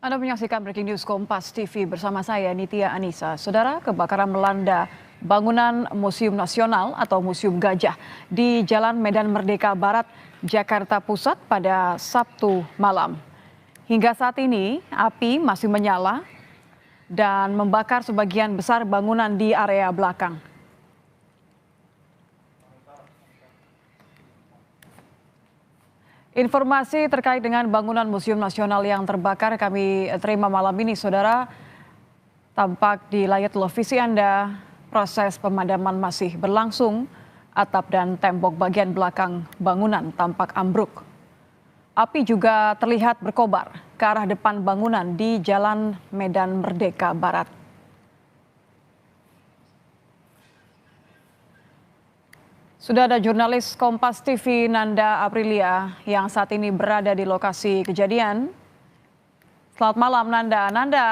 Anda menyaksikan Breaking News Kompas TV bersama saya Nitya Anissa. Saudara, kebakaran melanda bangunan Museum Nasional atau Museum Gajah di Jalan Medan Merdeka Barat, Jakarta Pusat pada Sabtu malam. Hingga saat ini, api masih menyala dan membakar sebagian besar bangunan di area belakang. Informasi terkait dengan bangunan Museum Nasional yang terbakar kami terima malam ini, saudara. Tampak di layar televisi Anda, proses pemadaman masih berlangsung. Atap dan tembok bagian belakang bangunan tampak ambruk. Api juga terlihat berkobar ke arah depan bangunan di Jalan Medan Merdeka Barat. Sudah ada jurnalis Kompas TV Nanda Aprilia yang saat ini berada di lokasi kejadian. Selamat malam Nanda. Nanda,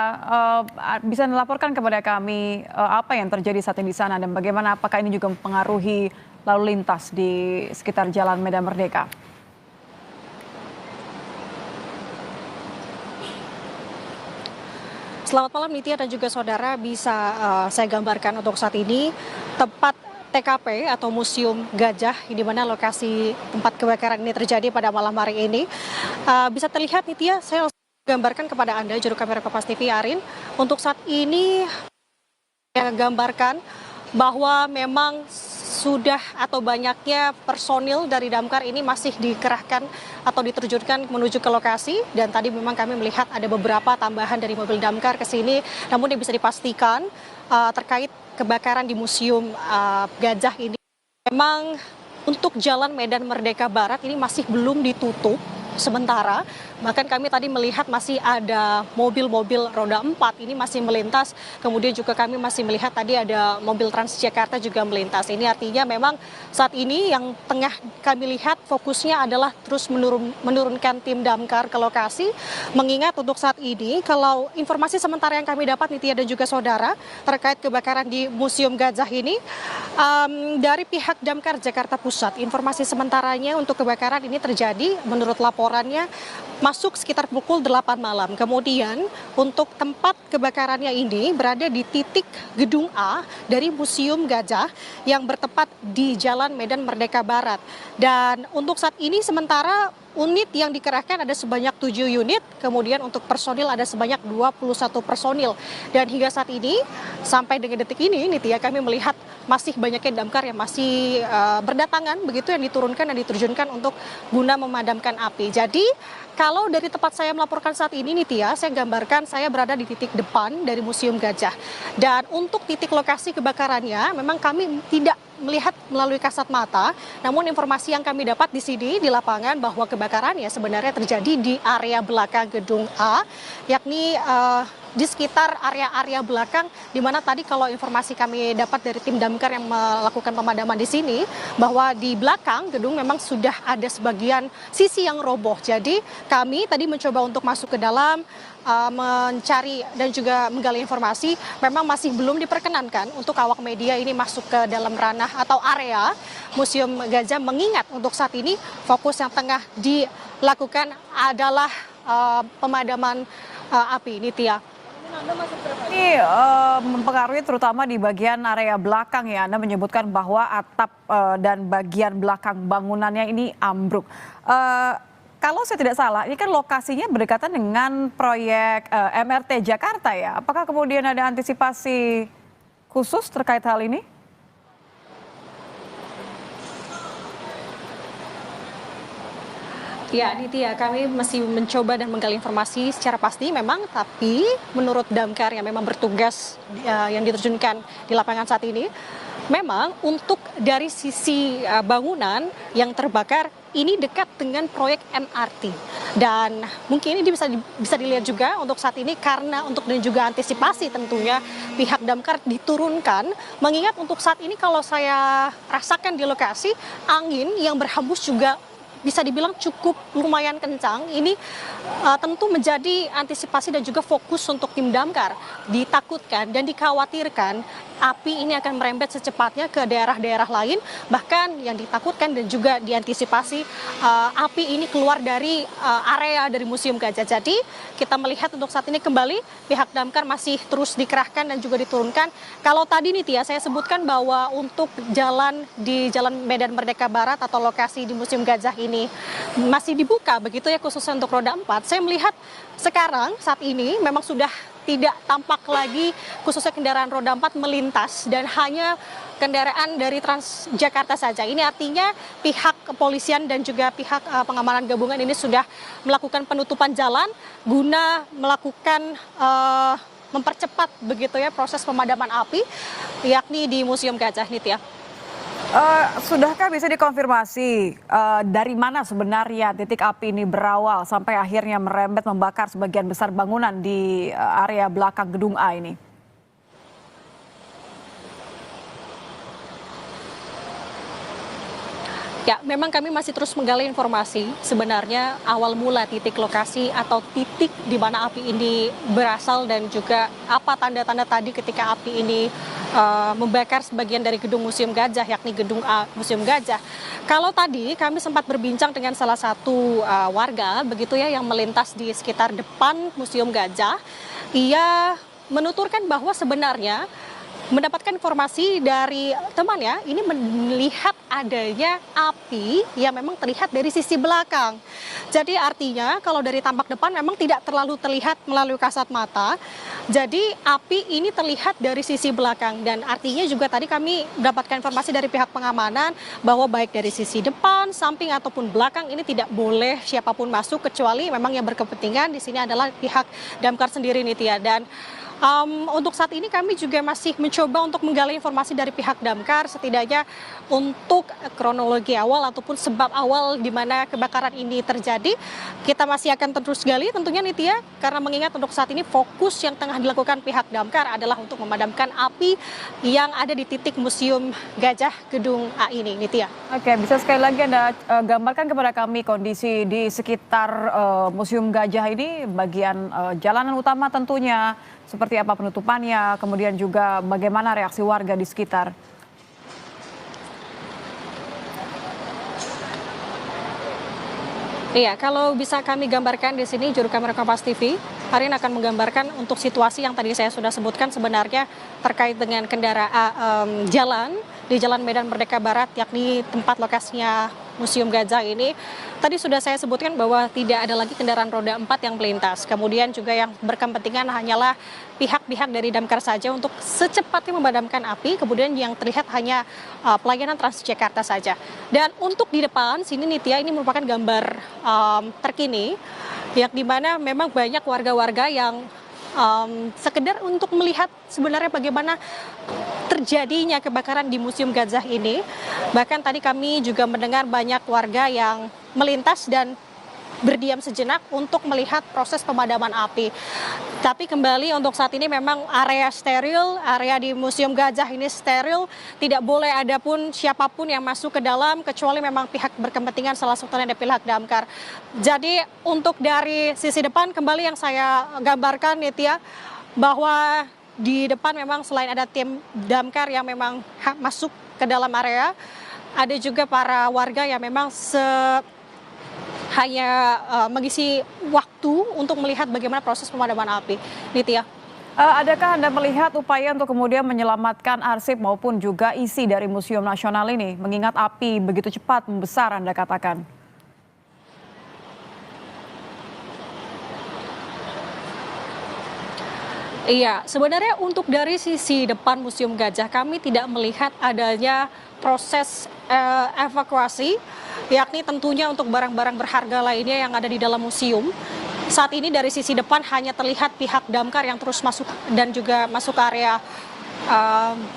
bisa melaporkan kepada kami apa yang terjadi saat ini di sana dan bagaimana apakah ini juga mempengaruhi lalu lintas di sekitar Jalan Medan Merdeka? Selamat malam Nitya dan juga saudara, bisa saya gambarkan untuk saat ini tempat TKP atau Museum Gajah di mana lokasi tempat kebakaran ini terjadi pada malam hari ini. Bisa terlihat Nitya, saya langsung gambarkan kepada Anda juru kamera Kompas TV Arin. Untuk saat ini saya gambarkan bahwa memang sudah atau banyaknya personil dari damkar ini masih dikerahkan atau diterjunkan menuju ke lokasi, dan tadi memang kami melihat ada beberapa tambahan dari mobil damkar ke sini. Namun yang bisa dipastikan terkait kebakaran di Museum Gajah ini, memang untuk Jalan Medan Merdeka Barat ini masih belum ditutup sementara. Bahkan kami tadi melihat masih ada mobil-mobil roda 4 ini masih melintas. Kemudian juga kami masih melihat tadi ada mobil Transjakarta juga melintas. Ini artinya memang saat ini yang tengah kami lihat fokusnya adalah terus menurunkan tim damkar ke lokasi. Mengingat untuk saat ini kalau informasi sementara yang kami dapat Nitya dan juga saudara terkait kebakaran di Museum Gajah ini, dari pihak damkar Jakarta Pusat, informasi sementaranya untuk kebakaran ini terjadi menurut laporannya masuk sekitar pukul 8 malam. Kemudian untuk tempat kebakarannya ini berada di titik gedung A dari Museum Gajah yang bertepat di Jalan Medan Merdeka Barat. Dan untuk saat ini sementara unit yang dikerahkan ada sebanyak 7 unit, kemudian untuk personil ada sebanyak 21 personil. Dan hingga saat ini, sampai dengan detik ini, Nitya, kami melihat masih banyaknya damkar yang masih berdatangan, begitu yang diturunkan dan diterjunkan untuk guna memadamkan api. Jadi, kalau dari tempat saya melaporkan saat ini, Nitya, saya gambarkan saya berada di titik depan dari Museum Gajah. Dan untuk titik lokasi kebakarannya, memang kami tidak melihat melalui kasat mata, namun informasi yang kami dapat di sini di lapangan bahwa kebakarannya sebenarnya terjadi di area belakang gedung A, yakni di sekitar area-area belakang, di mana tadi kalau informasi kami dapat dari tim damkar yang melakukan pemadaman di sini, bahwa di belakang gedung memang sudah ada sebagian sisi yang roboh. Jadi kami tadi mencoba untuk masuk ke dalam, mencari dan juga menggali informasi, memang masih belum diperkenankan untuk awak media ini masuk ke dalam ranah atau area Museum Gajah, mengingat untuk saat ini fokus yang tengah dilakukan adalah pemadaman api, Nitya. Ini mempengaruhi terutama di bagian area belakang ya. Anda menyebutkan bahwa atap dan bagian belakang bangunannya ini ambruk. Kalau saya tidak salah, ini kan lokasinya berdekatan dengan proyek MRT Jakarta ya. Apakah kemudian ada antisipasi khusus terkait hal ini? Ya, Nitya, kami masih mencoba dan menggali informasi secara pasti memang, tapi menurut damkar yang memang bertugas yang diterjunkan di lapangan saat ini, memang untuk dari sisi bangunan yang terbakar ini dekat dengan proyek MRT. Dan mungkin ini bisa dilihat juga untuk saat ini karena untuk dan juga antisipasi tentunya pihak damkar diturunkan, mengingat untuk saat ini kalau saya rasakan di lokasi, angin yang berhembus juga bisa dibilang cukup lumayan kencang. Ini tentu menjadi antisipasi dan juga fokus untuk tim damkar. Ditakutkan dan dikhawatirkan api ini akan merembet secepatnya ke daerah-daerah lain, bahkan yang ditakutkan dan juga diantisipasi api ini keluar dari area dari Museum Gajah. Jadi kita melihat untuk saat ini kembali pihak damkar masih terus dikerahkan dan juga diturunkan. Kalau tadi nih Tia, saya sebutkan bahwa untuk jalan di Jalan Medan Merdeka Barat atau lokasi di Museum Gajah ini masih dibuka begitu ya, khususnya untuk roda 4. Saya melihat sekarang saat ini memang sudah tidak tampak lagi khususnya kendaraan roda 4 melintas dan hanya kendaraan dari Transjakarta saja. Ini artinya pihak kepolisian dan juga pihak pengamanan gabungan ini sudah melakukan penutupan jalan guna melakukan mempercepat begitu ya proses pemadaman api yakni di Museum Gajah Nitya. Sudahkah bisa dikonfirmasi dari mana sebenarnya titik api ini berawal sampai akhirnya merembet membakar sebagian besar bangunan di area belakang gedung A ini? Ya, memang kami masih terus menggali informasi sebenarnya awal mula titik lokasi atau titik di mana api ini berasal dan juga apa tanda-tanda tadi ketika api ini membakar sebagian dari gedung Museum Gajah, yakni gedung A Museum Gajah. Kalau tadi kami sempat berbincang dengan salah satu warga begitu ya yang melintas di sekitar depan Museum Gajah, ia menuturkan bahwa sebenarnya mendapatkan informasi dari temannya ini melihat adanya api yang memang terlihat dari sisi belakang. Jadi artinya kalau dari tampak depan memang tidak terlalu terlihat melalui kasat mata. Jadi api ini terlihat dari sisi belakang dan artinya juga tadi kami mendapatkan informasi dari pihak pengamanan bahwa baik dari sisi depan, samping ataupun belakang ini tidak boleh siapapun masuk kecuali memang yang berkepentingan di sini adalah pihak damkar sendiri nih Tia. Dan untuk saat ini kami juga masih mencoba untuk menggali informasi dari pihak damkar setidaknya untuk kronologi awal ataupun sebab awal di mana kebakaran ini terjadi. Kita masih akan terus gali tentunya Nitya karena mengingat untuk saat ini fokus yang tengah dilakukan pihak damkar adalah untuk memadamkan api yang ada di titik Museum Gajah Gedung A ini Nitya. Oke, bisa sekali lagi Anda gambarkan kepada kami kondisi di sekitar Museum Gajah ini, bagian jalanan utama tentunya, seperti apa penutupannya, kemudian juga bagaimana reaksi warga di sekitar. Iya, kalau bisa kami gambarkan di sini juru kamera Kompas TV, hari ini akan menggambarkan untuk situasi yang tadi saya sudah sebutkan sebenarnya terkait dengan kendaraan jalan di Jalan Medan Merdeka Barat, yakni tempat lokasinya Museum Gajah ini. Tadi sudah saya sebutkan bahwa tidak ada lagi kendaraan roda 4 yang melintas. Kemudian juga yang berkepentingan hanyalah pihak-pihak dari damkar saja untuk secepatnya memadamkan api. Kemudian yang terlihat hanya pelayanan Transjakarta saja. Dan untuk di depan sini Nitya, ini merupakan gambar terkini yang dimana memang banyak warga-warga yang sekedar untuk melihat sebenarnya bagaimana terjadinya kebakaran di Museum Gajah ini. Bahkan tadi kami juga mendengar banyak warga yang melintas dan berdiam sejenak untuk melihat proses pemadaman api. Tapi kembali untuk saat ini memang area steril, area di Museum Gajah ini steril, tidak boleh ada pun siapapun yang masuk ke dalam kecuali memang pihak berkepentingan salah satunya dari pihak damkar. Jadi untuk dari sisi depan kembali yang saya gambarkan Nitya bahwa di depan memang selain ada tim damkar yang memang masuk ke dalam area, ada juga para warga yang memang hanya mengisi waktu untuk melihat bagaimana proses pemadaman api. Nitya. Adakah Anda melihat upaya untuk kemudian menyelamatkan arsip maupun juga isi dari Museum Nasional ini, mengingat api begitu cepat membesar Anda katakan? Iya, sebenarnya untuk dari sisi depan Museum Gajah kami tidak melihat adanya proses evakuasi, yakni tentunya untuk barang-barang berharga lainnya yang ada di dalam museum. Saat ini dari sisi depan hanya terlihat pihak damkar yang terus masuk dan juga masuk ke area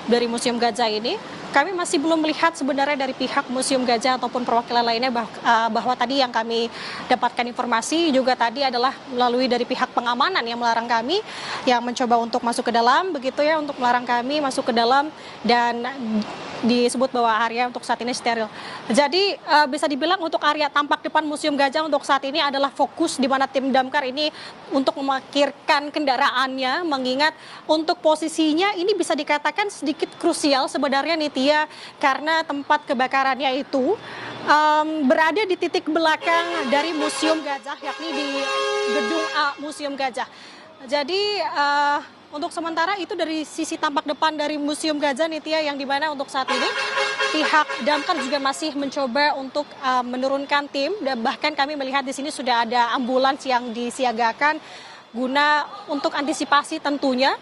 dari Museum Gajah ini. Kami masih belum melihat sebenarnya dari pihak Museum Gajah ataupun perwakilan lainnya bahwa tadi yang kami dapatkan informasi juga tadi adalah melalui dari pihak pengamanan yang melarang kami, yang mencoba untuk masuk ke dalam begitu ya, untuk melarang kami masuk ke dalam. Dan disebut bahwa area untuk saat ini steril. Jadi bisa dibilang untuk area tampak depan Museum Gajah untuk saat ini adalah fokus di mana tim damkar ini untuk memarkirkan kendaraannya, mengingat untuk posisinya ini bisa dikatakan sedikit krusial sebenarnya Nitya, karena tempat kebakarannya itu berada di titik belakang dari Museum Gajah, yakni di gedung A Museum Gajah. Jadi untuk sementara itu dari sisi tampak depan dari Museum Gajah Nitya, yang dimana untuk saat ini pihak damkar juga masih mencoba untuk menurunkan tim, dan bahkan kami melihat di sini sudah ada ambulans yang disiagakan guna untuk antisipasi tentunya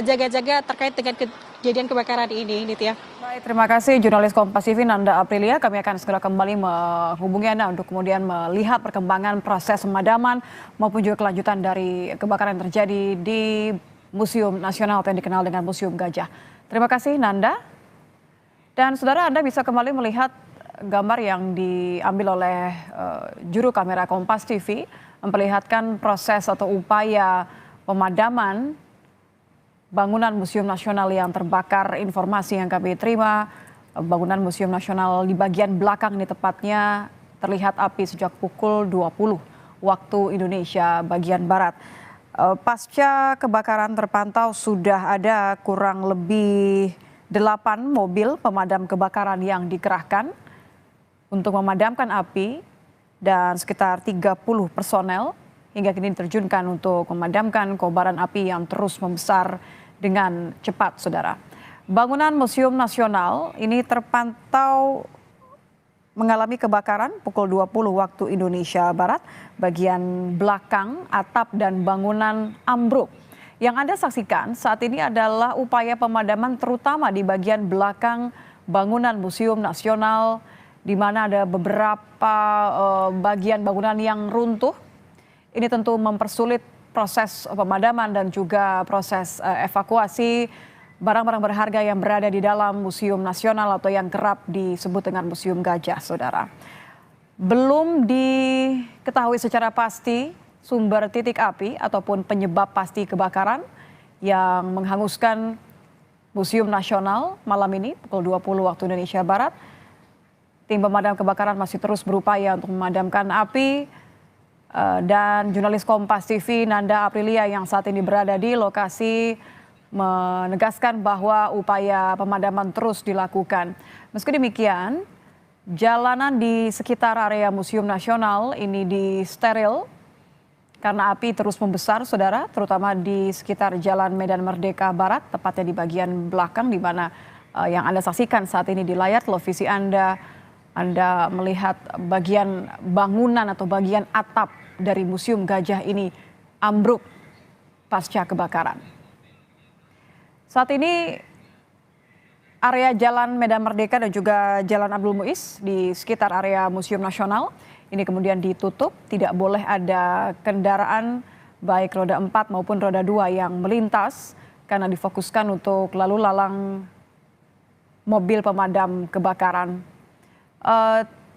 jaga-jaga terkait dengan kejadian kebakaran ini Nitya. Baik, terima kasih jurnalis Kompas TV Nanda Aprilia. Kami akan segera kembali menghubungi Anda untuk kemudian melihat perkembangan proses pemadaman maupun juga kelanjutan dari kebakaran yang terjadi di Museum Nasional atau yang dikenal dengan Museum Gajah. Terima kasih Nanda. Dan saudara, Anda bisa kembali melihat gambar yang diambil oleh juru kamera Kompas TV memperlihatkan proses atau upaya pemadaman bangunan Museum Nasional yang terbakar. Informasi yang kami terima, bangunan Museum Nasional di bagian belakang ini tepatnya terlihat api sejak pukul 20 waktu Indonesia bagian Barat. Pasca kebakaran terpantau sudah ada kurang lebih 8 mobil pemadam kebakaran yang dikerahkan untuk memadamkan api dan sekitar 30 personel hingga kini diterjunkan untuk memadamkan kobaran api yang terus membesar dengan cepat, saudara. Bangunan Museum Nasional ini terpantau mengalami kebakaran pukul 20 waktu Indonesia Barat. Bagian belakang, atap dan bangunan ambruk. Yang Anda saksikan saat ini adalah upaya pemadaman terutama di bagian belakang bangunan Museum Nasional, di mana ada beberapa bagian bangunan yang runtuh. Ini tentu mempersulit proses pemadaman dan juga proses evakuasi barang-barang berharga yang berada di dalam Museum Nasional atau yang kerap disebut dengan Museum Gajah, saudara. Belum diketahui secara pasti sumber titik api ataupun penyebab pasti kebakaran yang menghanguskan Museum Nasional malam ini pukul 20 waktu Indonesia Barat. Tim pemadam kebakaran masih terus berupaya untuk memadamkan api. Dan jurnalis Kompas TV Nanda Aprilia yang saat ini berada di lokasi menegaskan bahwa upaya pemadaman terus dilakukan. Meski demikian, jalanan di sekitar area Museum Nasional ini disteril karena api terus membesar, saudara, terutama di sekitar Jalan Medan Merdeka Barat, tepatnya di bagian belakang, di mana yang Anda saksikan saat ini di layar televisi Anda melihat bagian bangunan atau bagian atap dari Museum Gajah ini ambruk pasca kebakaran. Saat ini area Jalan Medan Merdeka dan juga Jalan Abdul Muiz di sekitar area Museum Nasional ini kemudian ditutup, tidak boleh ada kendaraan baik roda 4 maupun roda 2 yang melintas karena difokuskan untuk lalu lalang mobil pemadam kebakaran.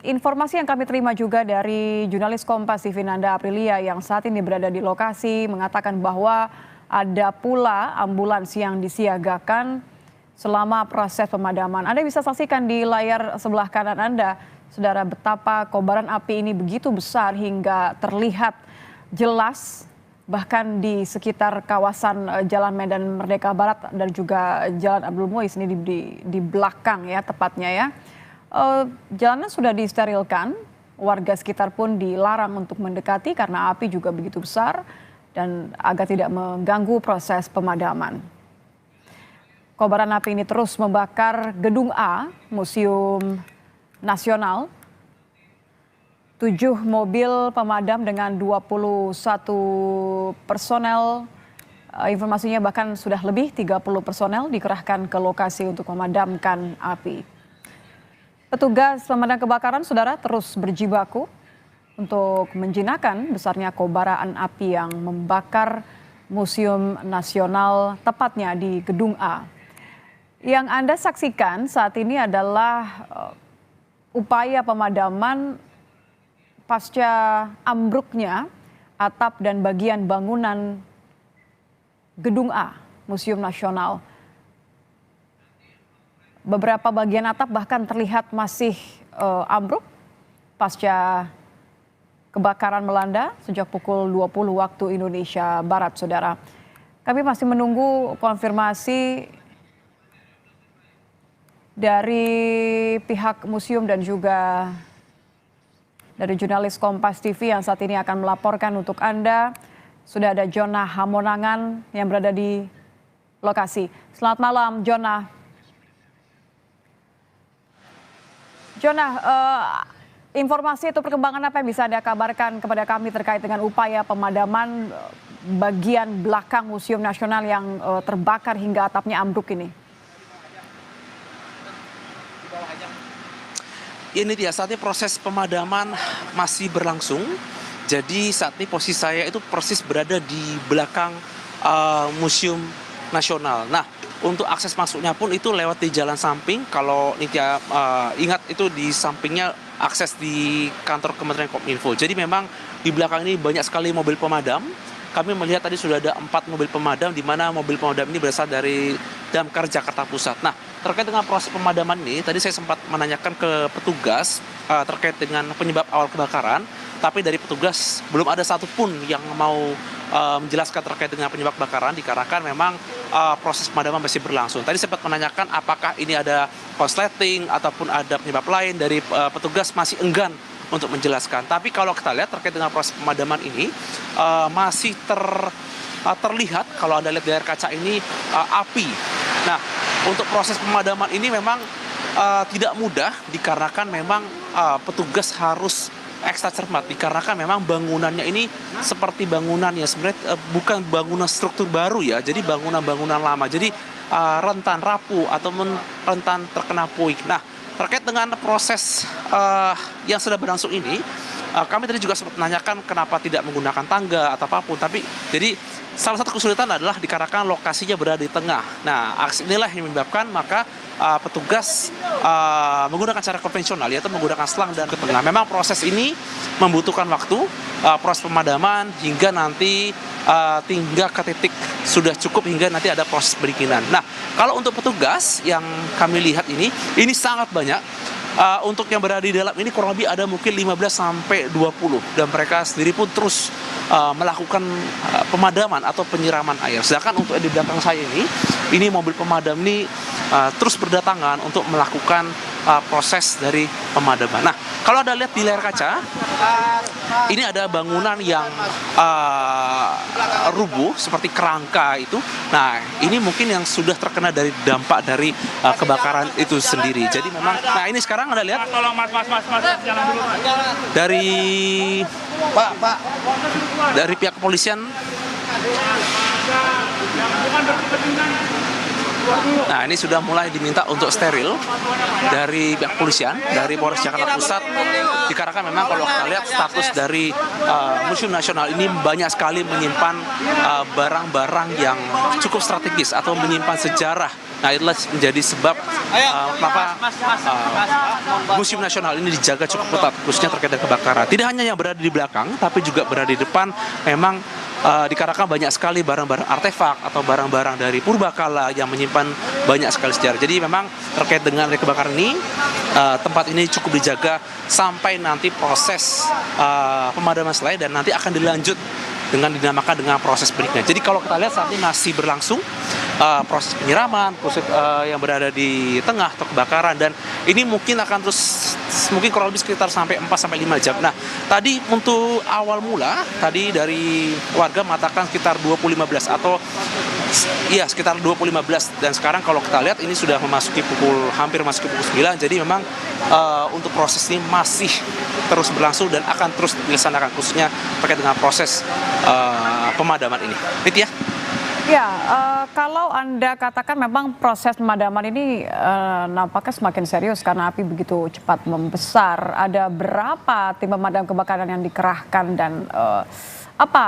Informasi yang kami terima juga dari jurnalis Kompas TV Nanda Aprilia yang saat ini berada di lokasi mengatakan bahwa ada pula ambulans yang disiagakan selama proses pemadaman. Anda bisa saksikan di layar sebelah kanan Anda, saudara, betapa kobaran api ini begitu besar hingga terlihat jelas bahkan di sekitar kawasan Jalan Medan Merdeka Barat dan juga Jalan Abdul Muiz ini di belakang ya tepatnya ya. Jalanan sudah disterilkan, warga sekitar pun dilarang untuk mendekati karena api juga begitu besar dan agar tidak mengganggu proses pemadaman. Kobaran api ini terus membakar gedung A, Museum Nasional. 7 mobil pemadam dengan 21 personel. Informasinya bahkan sudah lebih 30 personel dikerahkan ke lokasi untuk memadamkan api. Petugas pemadam kebakaran, saudara, terus berjibaku untuk menjinakkan besarnya kobaran api yang membakar Museum Nasional, tepatnya di Gedung A. Yang Anda saksikan saat ini adalah upaya pemadaman pasca ambruknya atap dan bagian bangunan Gedung A, Museum Nasional. beberapa bagian atap bahkan terlihat masih ambruk pasca kebakaran melanda sejak pukul 20 waktu Indonesia Barat, Saudara. Kami masih menunggu konfirmasi dari pihak museum dan juga dari jurnalis Kompas TV yang saat ini akan melaporkan untuk Anda. Sudah ada Jonah Hamonangan yang berada di lokasi. Selamat malam, Jonah. Jonah, informasi atau perkembangan apa yang bisa Anda kabarkan kepada kami terkait dengan upaya pemadaman bagian belakang Museum Nasional yang terbakar hingga atapnya ambruk ini? Ini dia, saat ini proses pemadaman masih berlangsung. Jadi saat ini posisi saya itu persis berada di belakang Museum Nasional. Nah, untuk akses masuknya pun itu lewat di jalan samping. Kalau Nitya ingat itu di sampingnya akses di kantor Kementerian Kominfo. Jadi memang di belakang ini banyak sekali mobil pemadam. Kami melihat tadi sudah ada 4 mobil pemadam, di mana mobil pemadam ini berasal dari Damkar Jakarta Pusat. Nah, terkait dengan proses pemadaman ini, tadi saya sempat menanyakan ke petugas terkait dengan penyebab awal kebakaran, tapi dari petugas belum ada satupun yang mau menjelaskan terkait dengan penyebab kebakaran, dikarenakan memang proses pemadaman masih berlangsung. Tadi sempat menanyakan apakah ini ada korsleting ataupun ada penyebab lain, dari petugas masih enggan untuk menjelaskan. Tapi kalau kita lihat terkait dengan proses pemadaman ini masih terlihat, kalau Anda lihat di layar kaca ini, api. Nah, untuk proses pemadaman ini memang tidak mudah, dikarenakan memang petugas harus ekstra cermat, dikarenakan memang bangunannya ini seperti bangunan ya sebenarnya bukan bangunan struktur baru ya, jadi bangunan-bangunan lama, jadi rentan rapuh atau rentan terkena puing. Nah, terkait dengan proses yang sudah berlangsung ini, kami tadi juga sempat menanyakan kenapa tidak menggunakan tangga atau apapun. Tapi jadi salah satu kesulitan adalah dikarenakan lokasinya berada di tengah. Nah, aksi inilah yang menyebabkan maka petugas menggunakan cara konvensional, yaitu menggunakan selang dan ke tengah. Memang proses ini membutuhkan waktu, proses pemadaman hingga nanti tinggal ke titik sudah cukup hingga nanti ada proses pendinginan. Nah, kalau untuk petugas yang kami lihat ini sangat banyak. Untuk yang berada di dalam ini kurang lebih ada mungkin 15 sampai 20, dan mereka sendiri pun terus melakukan pemadaman atau penyiraman air. Sedangkan untuk di belakang saya ini mobil pemadam ini terus berdatangan untuk melakukan proses dari pemadaman. Nah, kalau Anda lihat di layar kaca, ini ada bangunan yang rubuh seperti kerangka itu. Nah, ini mungkin yang sudah terkena dari dampak dari kebakaran itu sendiri. Jadi memang, nah ini sekarang Anda lihat dari dari pihak kepolisian. Nah, ini sudah mulai diminta untuk steril dari pihak kepolisian, dari Polres Jakarta Pusat, dikarenakan memang kalau kita lihat status dari Museum Nasional ini banyak sekali menyimpan barang-barang yang cukup strategis atau menyimpan sejarah. Nah, itulah menjadi sebab kenapa Museum Nasional ini dijaga cukup ketat, khususnya terkait dengan kebakaran. Tidak hanya yang berada di belakang, tapi juga berada di depan. Memang dikarenakan banyak sekali barang-barang artefak atau barang-barang dari purbakala yang menyimpan banyak sekali sejarah. Jadi memang terkait dengan kebakaran ini, tempat ini cukup dijaga sampai nanti proses pemadaman selesai, dan nanti akan dilanjut dengan dinamakan dengan proses berikutnya. Jadi kalau kita lihat saat ini masih berlangsung proses penyiraman, proses yang berada di tengah atau kebakaran, dan ini mungkin akan terus mungkin kurang lebih sekitar sampai 4 sampai 5 jam. Nah, tadi untuk awal mula tadi dari warga mengatakan sekitar 20.15 atau iya sekitar 20.15, dan sekarang kalau kita lihat ini sudah hampir memasuki pukul 9. Jadi memang untuk proses ini masih terus berlangsung dan akan terus dilaksanakan, khususnya terkait dengan proses pemadaman ini. Nitya? Ya, kalau Anda katakan memang proses pemadaman ini nampaknya semakin serius karena api begitu cepat membesar. Ada berapa tim pemadam kebakaran yang dikerahkan, dan apa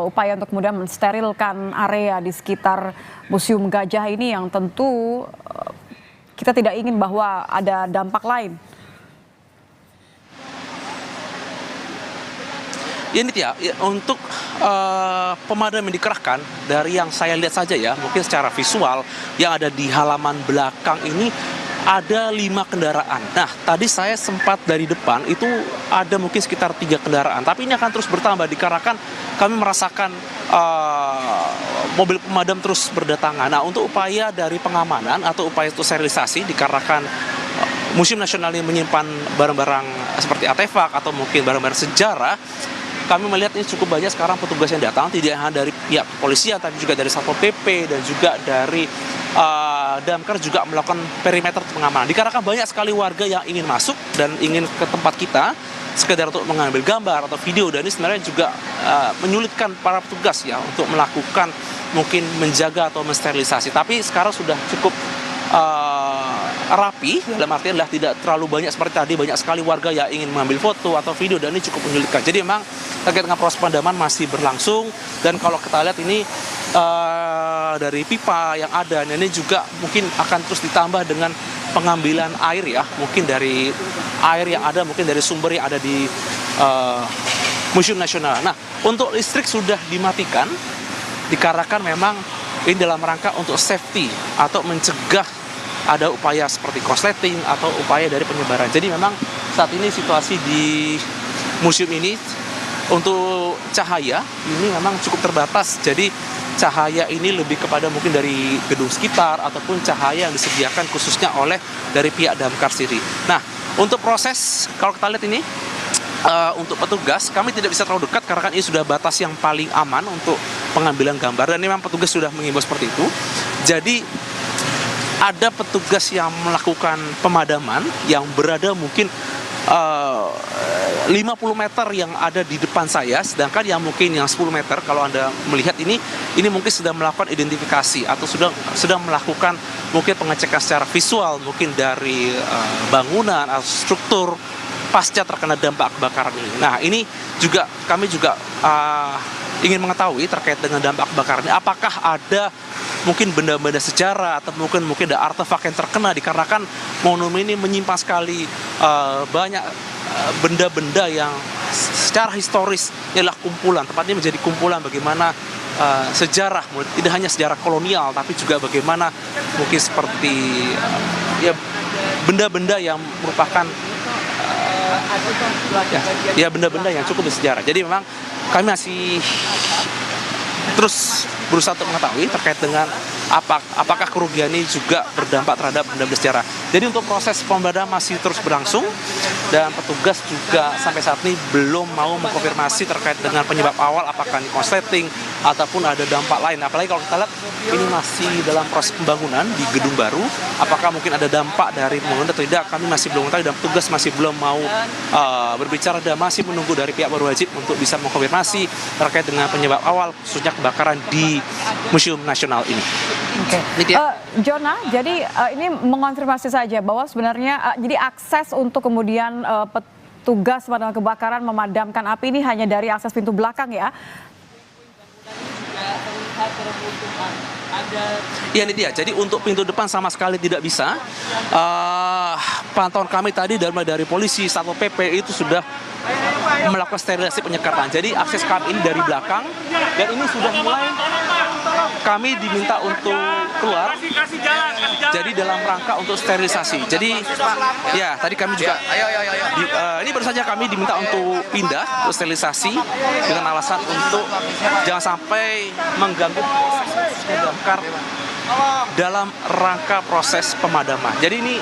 upaya untuk kemudian mensterilkan area di sekitar Museum Gajah ini yang tentu kita tidak ingin bahwa ada dampak lain? Ini ya, untuk pemadam yang dikerahkan, dari yang saya lihat saja ya, mungkin secara visual yang ada di halaman belakang ini ada 5 kendaraan. Nah, tadi saya sempat dari depan itu ada mungkin sekitar 3 kendaraan. Tapi ini akan terus bertambah dikarenakan kami merasakan mobil pemadam terus berdatangan. Nah, untuk upaya dari pengamanan atau upaya untuk sterilisasi dikarenakan Museum Nasional ini menyimpan barang-barang seperti artefak atau mungkin barang-barang sejarah, kami melihat ini cukup banyak sekarang petugas yang datang, tidak hanya dari pihak kepolisian, tapi juga dari Satpol PP dan juga dari Damkar juga melakukan perimeter pengamanan. Dikarenakan banyak sekali warga yang ingin masuk dan ingin ke tempat kita, sekedar untuk mengambil gambar atau video, dan ini sebenarnya juga menyulitkan para petugas ya untuk melakukan mungkin menjaga atau mensterilisasi. Tapi sekarang sudah cukup rapi, dalam artian adalah tidak terlalu banyak seperti tadi, banyak sekali warga yang ingin mengambil foto atau video, dan ini cukup menyulitkan. Jadi memang terkait dengan proses pemadaman masih berlangsung, dan kalau kita lihat ini dari pipa yang ada, dan ini juga mungkin akan terus ditambah dengan pengambilan air ya, mungkin dari air yang ada, mungkin dari sumber yang ada di Museum Nasional. Nah, untuk listrik sudah dimatikan, dikarenakan memang ini dalam rangka untuk safety atau mencegah ada upaya seperti korsleting atau upaya dari penyebaran. Jadi memang saat ini situasi di museum ini untuk cahaya ini memang cukup terbatas. Jadi cahaya ini lebih kepada mungkin dari gedung sekitar ataupun cahaya yang disediakan khususnya oleh dari pihak Damkar sendiri. Nah, untuk proses kalau kita lihat ini untuk petugas kami tidak bisa terlalu dekat karena kan ini sudah batas yang paling aman untuk pengambilan gambar, dan memang petugas sudah mengimbau seperti itu. Jadi ada petugas yang melakukan pemadaman yang berada mungkin 50 meter yang ada di depan saya, sedangkan yang mungkin yang 10 meter kalau Anda melihat ini mungkin sudah melakukan identifikasi atau sedang melakukan mungkin pengecekan secara visual mungkin dari bangunan atau struktur pasca terkena dampak kebakaran ini. Nah, ini juga kami juga ingin mengetahui terkait dengan dampak kebakaran ini, apakah ada mungkin benda-benda sejarah atau mungkin ada artefak yang terkena, dikarenakan monumen ini menyimpan sekali banyak benda-benda yang secara historis adalah kumpulan, tempatnya menjadi kumpulan bagaimana sejarah, tidak hanya sejarah kolonial tapi juga bagaimana mungkin seperti ya benda-benda yang merupakan ya benda-benda yang cukup bersejarah. Jadi memang kami masih terus berusaha untuk mengetahui terkait dengan apakah kerugian ini juga berdampak terhadap benda bersejarah. Jadi untuk proses pemadaman masih terus berlangsung, dan petugas juga sampai saat ini belum mau mengkonfirmasi terkait dengan penyebab awal apakah ini korsleting ataupun ada dampak lain. Apalagi kalau kita lihat ini masih dalam proses pembangunan di gedung baru, apakah mungkin ada dampak dari pembangunan atau tidak, kami masih belum mengetahui, dan petugas masih belum mau berbicara dan masih menunggu dari pihak berwajib untuk bisa mengkonfirmasi terkait dengan penyebab awal khususnya kebakaran di Museum Nasional ini. Oke, Jona, jadi ini mengonfirmasi saja bahwa sebenarnya jadi akses untuk kemudian petugas pemadam kebakaran memadamkan api ini hanya dari akses pintu belakang ya? Iya, ini dia. Jadi untuk pintu depan sama sekali tidak bisa. Pantauan kami tadi dari polisi, Satpol PP itu sudah melakukan sterilisasi penyekatan. Jadi akses kami ini dari belakang, dan ini sudah mulai kami diminta untuk keluar. Jadi dalam rangka untuk sterilisasi. Jadi ya tadi kami juga ini baru saja kami diminta untuk pindah untuk sterilisasi dengan alasan untuk jangan sampai mengganggu proses damkar dalam rangka proses pemadaman. Jadi ini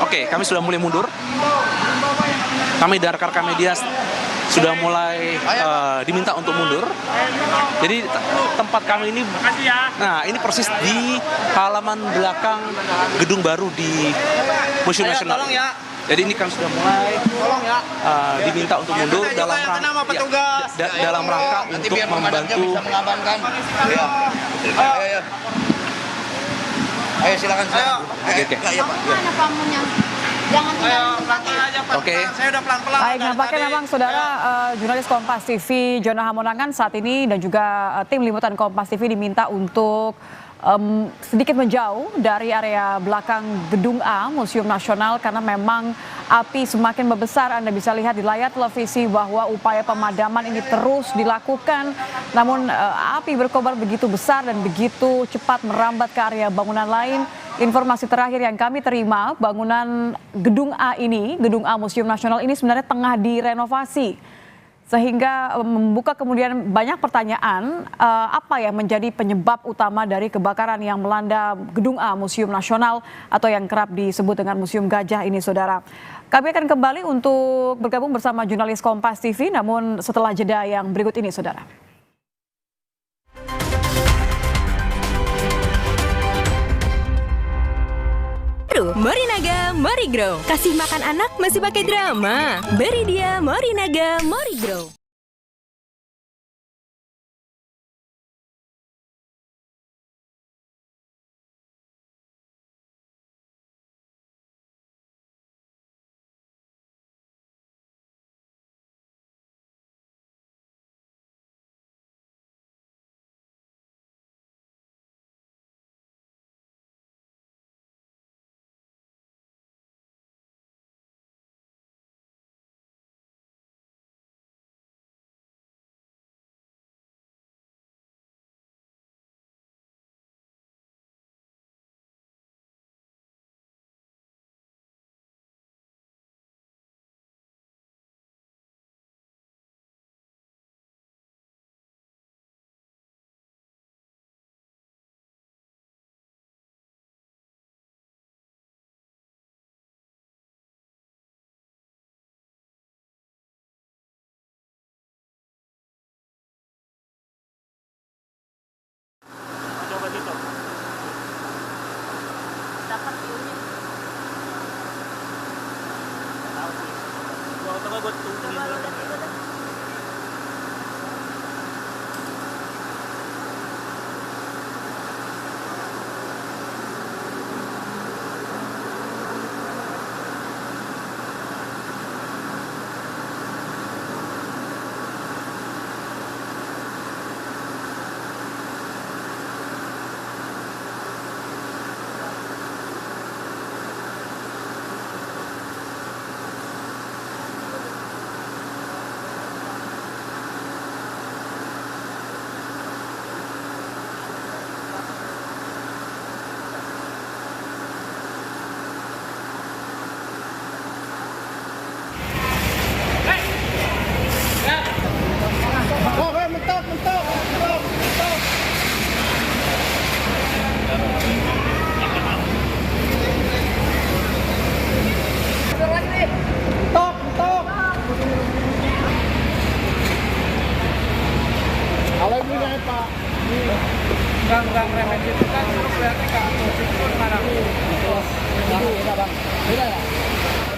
oke, kami sudah mulai mundur. Kami dari rekan media sudah mulai diminta untuk mundur. Jadi tempat kami ini, nah ini persis di halaman belakang gedung baru di Museum Nasional. Jadi ini kami sudah mulai diminta untuk mundur dalam rangka untuk membantu. Ayo silakan. Oke. Jangan pelan-pelan aja, Pak. Oke. Saya udah pelan-pelan. Baik, nampaknya memang saudara jurnalis Kompas TV Jona Hamonangan saat ini dan juga tim liputan Kompas TV diminta untuk sedikit menjauh dari area belakang Gedung A Museum Nasional karena memang api semakin membesar. Anda bisa lihat di layar televisi bahwa upaya pemadaman ini terus dilakukan, namun api berkobar begitu besar dan begitu cepat merambat ke area bangunan lain Informasi terakhir yang kami terima, bangunan Gedung A ini, Gedung A Museum Nasional ini sebenarnya tengah direnovasi. Sehingga membuka kemudian banyak pertanyaan, apa yang menjadi penyebab utama dari kebakaran yang melanda Gedung A Museum Nasional atau yang kerap disebut dengan Museum Gajah ini, Saudara. Kami akan kembali untuk bergabung bersama jurnalis Kompas TV, namun setelah jeda yang berikut ini, Saudara. Morinaga Morigrow. Kasih makan anak masih pakai drama. Beri dia Morinaga Morigrow.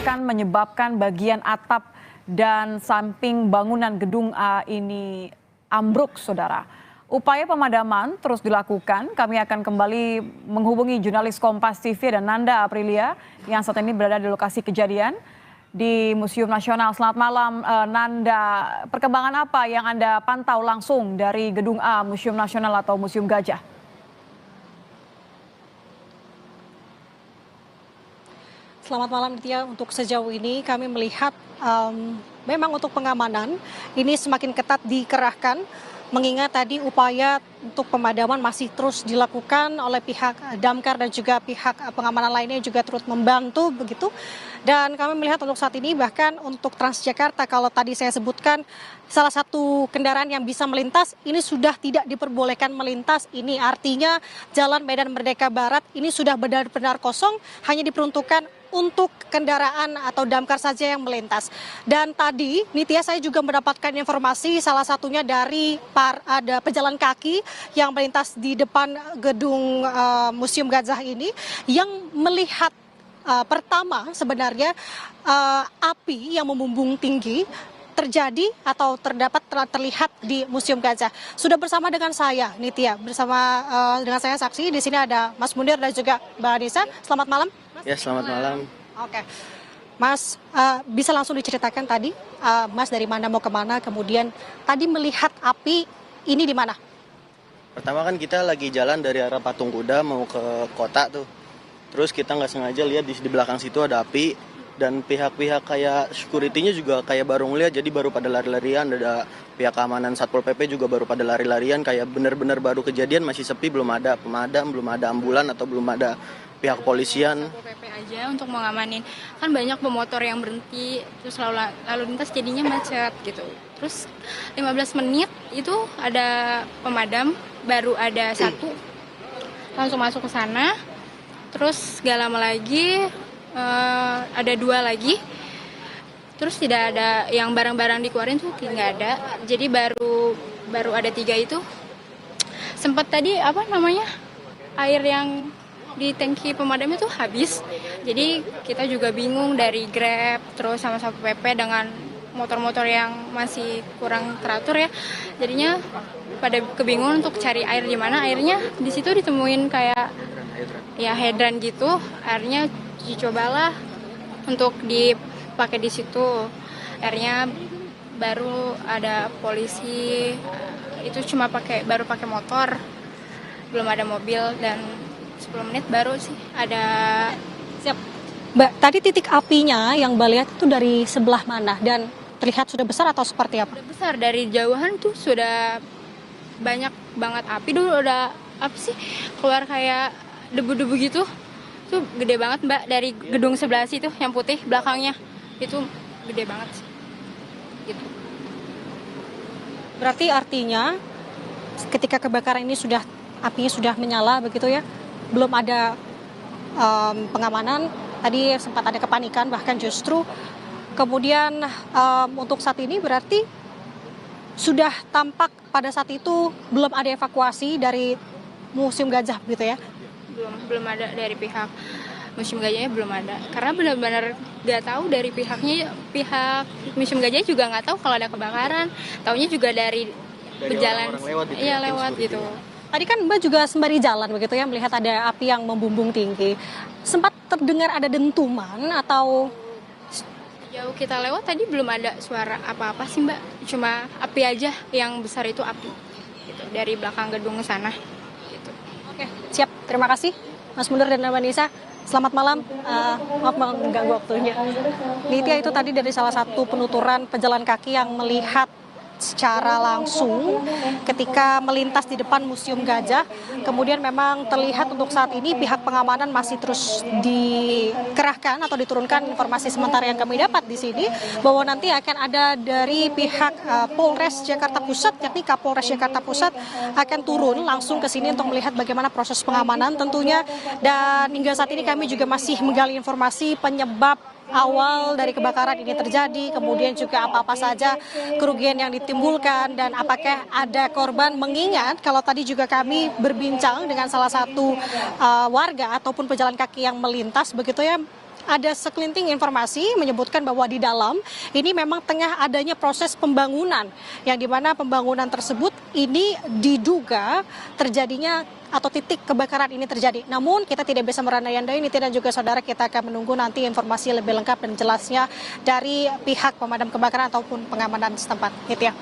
Akan menyebabkan bagian atap dan samping bangunan Gedung A ini ambruk, Saudara. Upaya pemadaman terus dilakukan. Kami akan kembali menghubungi jurnalis Kompas TV dan Nanda Aprilia yang saat ini berada di lokasi kejadian di Museum Nasional. Selamat malam, Nanda. Perkembangan apa yang Anda pantau langsung dari Gedung A Museum Nasional atau Museum Gajah? Selamat malam Nitya, untuk sejauh ini kami melihat memang untuk pengamanan ini semakin ketat dikerahkan, mengingat tadi upaya untuk pemadaman masih terus dilakukan oleh pihak damkar dan juga pihak pengamanan lainnya juga turut membantu begitu. Dan kami melihat untuk saat ini bahkan untuk Transjakarta, kalau tadi saya sebutkan salah satu kendaraan yang bisa melintas ini sudah tidak diperbolehkan melintas. Ini artinya Jalan Medan Merdeka Barat ini sudah benar-benar kosong, hanya diperuntukkan untuk kendaraan atau damkar saja yang melintas. Dan tadi Nitya, saya juga mendapatkan informasi salah satunya dari ada pejalan kaki yang melintas di depan gedung Museum Gajah ini yang melihat pertama sebenarnya api yang membumbung tinggi terjadi atau terlihat di Museum Gajah. Sudah bersama dengan saya Nitya, bersama dengan saya saksi di sini ada Mas Munir dan juga Mbak Anissa. Selamat malam. Ya, selamat malam. Oke, Mas, bisa langsung diceritakan tadi, Mas dari mana mau kemana, kemudian tadi melihat api ini di mana? Pertama kan kita lagi jalan dari arah Patung Kuda mau ke kota tuh. Terus kita nggak sengaja lihat di belakang situ ada api. Dan pihak-pihak kayak security-nya juga kayak baru ngeliat, jadi baru pada lari-larian. Ada pihak keamanan Satpol PP juga baru pada lari-larian, kayak benar-benar baru kejadian, masih sepi, belum ada pemadam, belum ada ambulan atau belum ada pihak kepolisian. Satpol PP aja untuk mengamanin, kan banyak pemotor yang berhenti terus lalu lintas jadinya macet gitu. Terus 15 menit itu ada pemadam, baru ada satu, langsung masuk ke sana. Terus gak lama lagi ada dua lagi, terus tidak ada yang barang-barang dikeluarin tuh nggak ada. Jadi baru ada 3 itu. Sempat tadi air yang di tangki pemadamnya tuh habis. Jadi kita juga bingung dari Grab terus sama Satpol PP dengan motor-motor yang masih kurang teratur ya. Jadinya pada kebingungan untuk cari air di mana. Airnya di situ ditemuin kayak ya hidran gitu. Airnya dicobalah untuk dipakai di situ. Akhirnya baru ada polisi, itu cuma baru pakai motor, belum ada mobil, dan 10 menit baru sih ada. Siap. Mbak, tadi titik apinya yang Mbak lihat itu dari sebelah mana dan terlihat sudah besar atau seperti apa? Udah besar, dari jauhan tuh sudah banyak banget api. Dulu udah keluar kayak debu-debu gitu. Itu gede banget Mbak, dari gedung sebelah situ yang putih belakangnya. Itu gede banget sih. Gitu. Berarti artinya ketika kebakaran ini apinya sudah menyala begitu ya, belum ada pengamanan. Tadi sempat ada kepanikan bahkan justru. Kemudian untuk saat ini berarti sudah tampak pada saat itu belum ada evakuasi dari Museum Gajah begitu ya? Belum ada dari pihak Museum Gajahnya, belum ada, karena benar-benar nggak tahu dari pihak Museum Gajah juga nggak tahu kalau ada kebakaran. Taunya juga dari berjalan lewat gitu. Tadi kan Mbak juga sembari jalan begitu ya, melihat ada api yang membumbung tinggi. Sempat terdengar ada dentuman atau? Jauh kita lewat tadi belum ada suara apa-apa sih Mbak, cuma api aja, yang besar itu api gitu, dari belakang gedung sana gitu. Oke, siap. Terima kasih Mas Munir dan Mbak Nisa. Selamat malam. Maaf mengganggu waktunya. Nitya, itu tadi dari salah satu penuturan pejalan kaki yang melihat secara langsung ketika melintas di depan Museum Gajah. Kemudian memang terlihat untuk saat ini pihak pengamanan masih terus dikerahkan atau diturunkan. Informasi sementara yang kami dapat di sini bahwa nanti akan ada dari pihak Polres Jakarta Pusat, yakni Kapolres Jakarta Pusat akan turun langsung ke sini untuk melihat bagaimana proses pengamanan tentunya. Dan hingga saat ini kami juga masih menggali informasi penyebab awal dari kebakaran ini terjadi, kemudian juga apa-apa saja kerugian yang ditimbulkan dan apakah ada korban, mengingat kalau tadi juga kami berbincang dengan salah satu warga ataupun pejalan kaki yang melintas begitu ya. Ada sekelinting informasi menyebutkan bahwa di dalam ini memang tengah adanya proses pembangunan, yang dimana pembangunan tersebut ini diduga terjadinya atau titik kebakaran ini terjadi. Namun kita tidak bisa merandai-andai ini, dan juga saudara, kita akan menunggu nanti informasi lebih lengkap dan jelasnya dari pihak pemadam kebakaran ataupun pengamanan setempat. Gitu ya.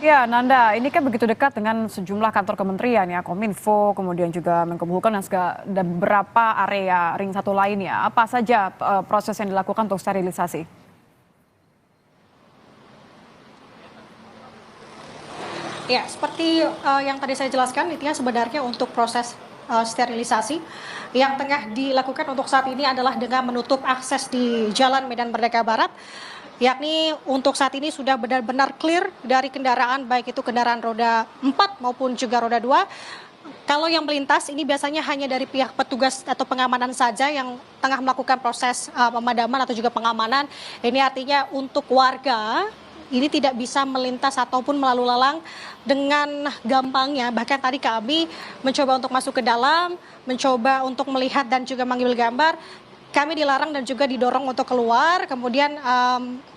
Ya, Nanda, ini kan begitu dekat dengan sejumlah kantor kementerian ya, Kominfo, kemudian juga Menkominfo dan beberapa area ring satu lainnya. Apa saja proses yang dilakukan untuk sterilisasi? Ya, seperti yang tadi saya jelaskan, Nitya, sebenarnya untuk proses sterilisasi yang tengah dilakukan untuk saat ini adalah dengan menutup akses di Jalan Medan Merdeka Barat, yakni untuk saat ini sudah benar-benar clear dari kendaraan, baik itu kendaraan roda 4 maupun juga roda 2. Kalau yang melintas ini biasanya hanya dari pihak petugas atau pengamanan saja yang tengah melakukan proses pemadaman atau juga pengamanan. Ini artinya untuk warga ini tidak bisa melintas ataupun melalui lalang dengan gampangnya. Bahkan tadi kami mencoba untuk masuk ke dalam, mencoba untuk melihat dan juga mengambil gambar. Kami dilarang dan juga didorong untuk keluar, kemudian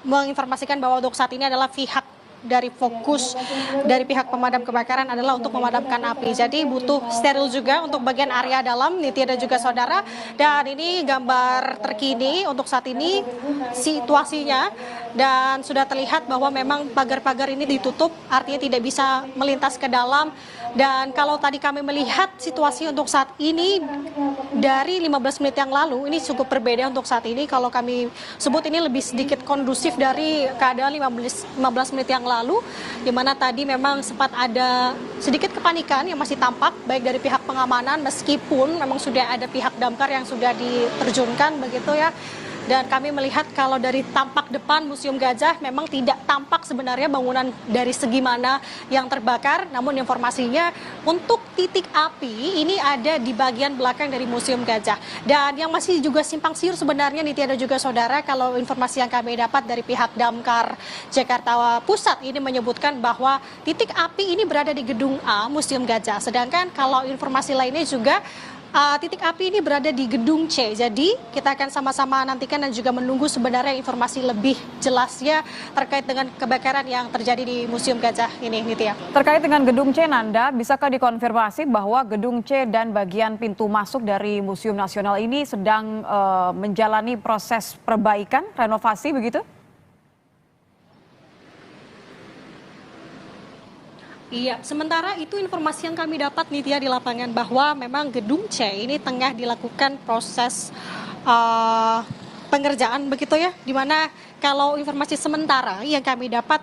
menginformasikan bahwa untuk saat ini adalah pihak dari fokus dari pihak pemadam kebakaran adalah untuk memadamkan api. Jadi butuh steril juga untuk bagian area dalam, Nitya dan juga saudara. Dan ini gambar terkini untuk saat ini situasinya, dan sudah terlihat bahwa memang pagar-pagar ini ditutup, artinya tidak bisa melintas ke dalam. Dan kalau tadi kami melihat situasi untuk saat ini dari 15 menit yang lalu, ini cukup berbeda untuk saat ini. Kalau kami sebut ini lebih sedikit kondusif dari keadaan 15 menit yang lalu, di mana tadi memang sempat ada sedikit kepanikan yang masih tampak baik dari pihak pengamanan, meskipun memang sudah ada pihak damkar yang sudah diterjunkan begitu ya. Dan kami melihat kalau dari tampak depan Museum Gajah memang tidak tampak sebenarnya bangunan dari segi mana yang terbakar. Namun informasinya untuk titik api ini ada di bagian belakang dari Museum Gajah. Dan yang masih juga simpang siur sebenarnya Nitya dan juga saudara, kalau informasi yang kami dapat dari pihak Damkar Jakarta Pusat ini menyebutkan bahwa titik api ini berada di gedung A Museum Gajah. Sedangkan kalau informasi lainnya juga titik api ini berada di gedung C. Jadi kita akan sama-sama nantikan dan juga menunggu sebenarnya informasi lebih jelasnya terkait dengan kebakaran yang terjadi di Museum Gajah ini, Nitya. Terkait dengan gedung C, Nanda, bisakah dikonfirmasi bahwa gedung C dan bagian pintu masuk dari Museum Nasional ini sedang menjalani proses perbaikan, renovasi begitu? Iya, sementara itu informasi yang kami dapat Nitya di lapangan bahwa memang gedung C ini tengah dilakukan proses pengerjaan begitu ya, dimana kalau informasi sementara yang kami dapat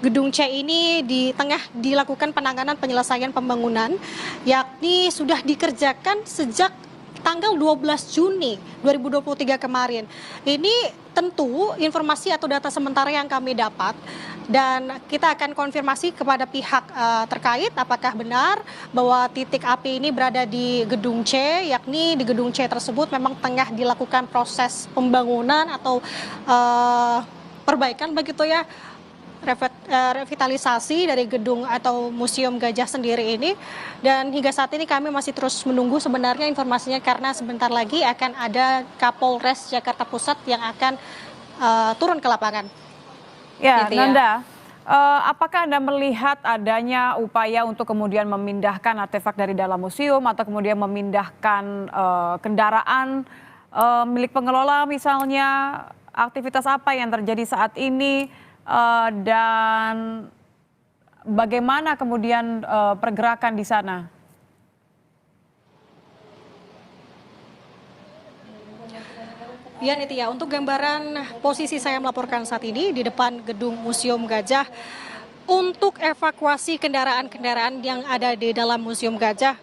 gedung C ini di tengah dilakukan penanganan penyelesaian pembangunan, yakni sudah dikerjakan sejak tanggal 12 Juni 2023 kemarin. Ini tentu informasi atau data sementara yang kami dapat, dan kita akan konfirmasi kepada pihak terkait apakah benar bahwa titik api ini berada di gedung C, yakni di gedung C tersebut memang tengah dilakukan proses pembangunan atau perbaikan begitu ya, revitalisasi dari gedung atau Museum Gajah sendiri ini. Dan hingga saat ini kami masih terus menunggu sebenarnya informasinya, karena sebentar lagi akan ada Kapolres Jakarta Pusat yang akan turun ke lapangan. Ya, Gitu Nanda, apakah Anda melihat adanya upaya untuk kemudian memindahkan artefak dari dalam museum atau kemudian memindahkan kendaraan milik pengelola misalnya? Aktivitas apa yang terjadi saat ini dan bagaimana kemudian pergerakan di sana? Ya Nitya, untuk gambaran posisi saya melaporkan saat ini di depan gedung Museum Gajah, untuk evakuasi kendaraan-kendaraan yang ada di dalam Museum Gajah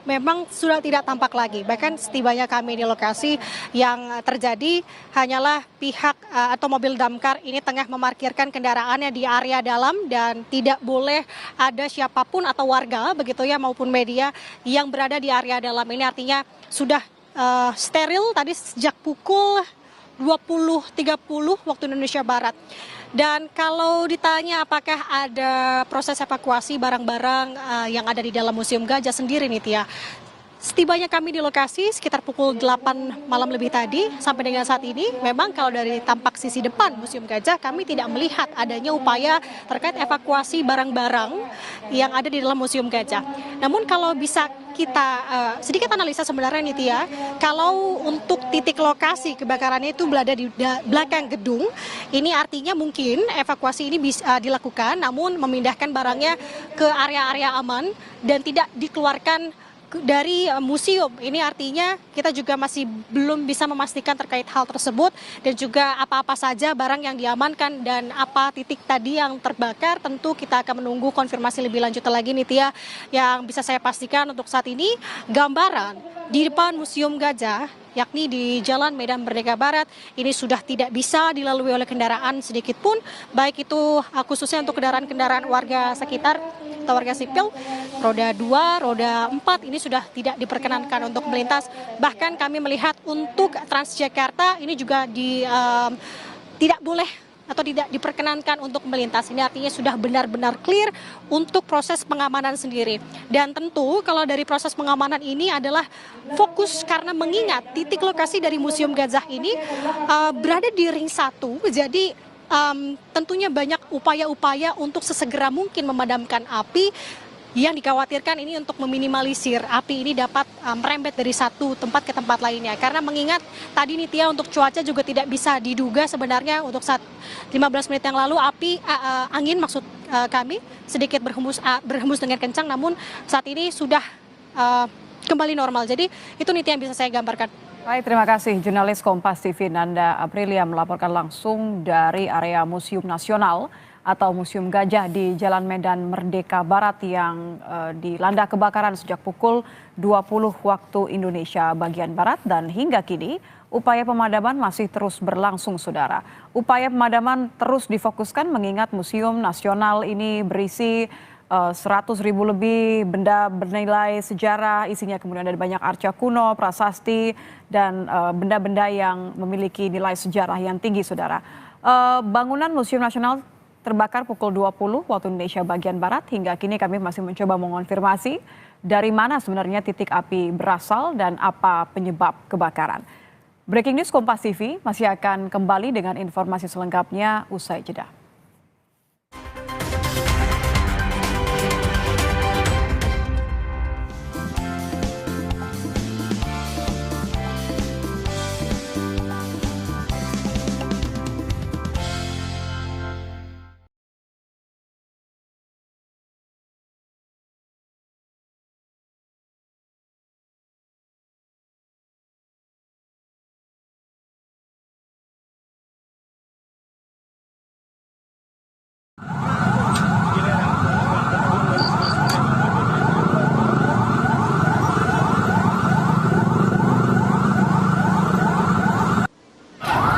memang sudah tidak tampak lagi. Bahkan setibanya kami di lokasi, yang terjadi hanyalah pihak atau mobil damkar ini tengah memarkirkan kendaraannya di area dalam, dan tidak boleh ada siapapun atau warga begitu ya maupun media yang berada di area dalam ini. Artinya sudah steril tadi sejak pukul 20.30 waktu Indonesia Barat. Dan kalau ditanya apakah ada proses evakuasi barang-barang yang ada di dalam Museum Gajah sendiri nih Tia, setibanya kami di lokasi sekitar pukul 8 malam lebih tadi sampai dengan saat ini, memang kalau dari tampak sisi depan Museum Gajah kami tidak melihat adanya upaya terkait evakuasi barang-barang yang ada di dalam Museum Gajah. Namun kalau bisa kita sedikit analisa sebenarnya nih Tia, kalau untuk titik lokasi kebakarannya itu berada di belakang gedung, ini artinya mungkin evakuasi ini bisa dilakukan, namun memindahkan barangnya ke area-area aman dan tidak dikeluarkan dari museum. Ini artinya kita juga masih belum bisa memastikan terkait hal tersebut, dan juga apa-apa saja barang yang diamankan dan apa titik tadi yang terbakar. Tentu kita akan menunggu konfirmasi lebih lanjut lagi nih Tia. Yang bisa saya pastikan untuk saat ini, gambaran di depan Museum Gajah, yakni di Jalan Medan Merdeka Barat, ini sudah tidak bisa dilalui oleh kendaraan sedikit pun, baik itu khususnya untuk kendaraan-kendaraan warga sekitar atau warga sipil, roda 2, roda 4 ini sudah tidak diperkenankan untuk melintas. Bahkan kami melihat untuk Transjakarta ini juga tidak boleh atau tidak diperkenankan untuk melintas. Ini artinya sudah benar-benar clear untuk proses pengamanan sendiri. Dan tentu kalau dari proses pengamanan ini adalah fokus karena mengingat titik lokasi dari Museum Gajah ini berada di ring 1, jadi tentunya banyak upaya-upaya untuk sesegera mungkin memadamkan api yang dikhawatirkan ini untuk meminimalisir api ini dapat merembet dari satu tempat ke tempat lainnya. Karena mengingat tadi Nitya untuk cuaca juga tidak bisa diduga sebenarnya untuk saat 15 menit yang lalu angin maksud kami sedikit berhembus dengan kencang, namun saat ini sudah kembali normal. Jadi itu Nitya yang bisa saya gambarkan. Baik, terima kasih. Jurnalis Kompas TV Nanda Aprilia melaporkan langsung dari area Museum Nasional atau Museum Gajah di Jalan Medan Merdeka Barat yang dilanda kebakaran sejak pukul 20 waktu Indonesia bagian Barat dan hingga kini upaya pemadaman masih terus berlangsung, saudara. Upaya pemadaman terus difokuskan mengingat Museum Nasional ini berisi 100.000 lebih benda bernilai sejarah, isinya kemudian ada banyak arca kuno, prasasti, dan benda-benda yang memiliki nilai sejarah yang tinggi, saudara. Bangunan Museum Nasional terbakar pukul 20 waktu Indonesia bagian Barat. Hingga kini kami masih mencoba mengonfirmasi dari mana sebenarnya titik api berasal dan apa penyebab kebakaran. Breaking News Kompas TV masih akan kembali dengan informasi selengkapnya usai jeda.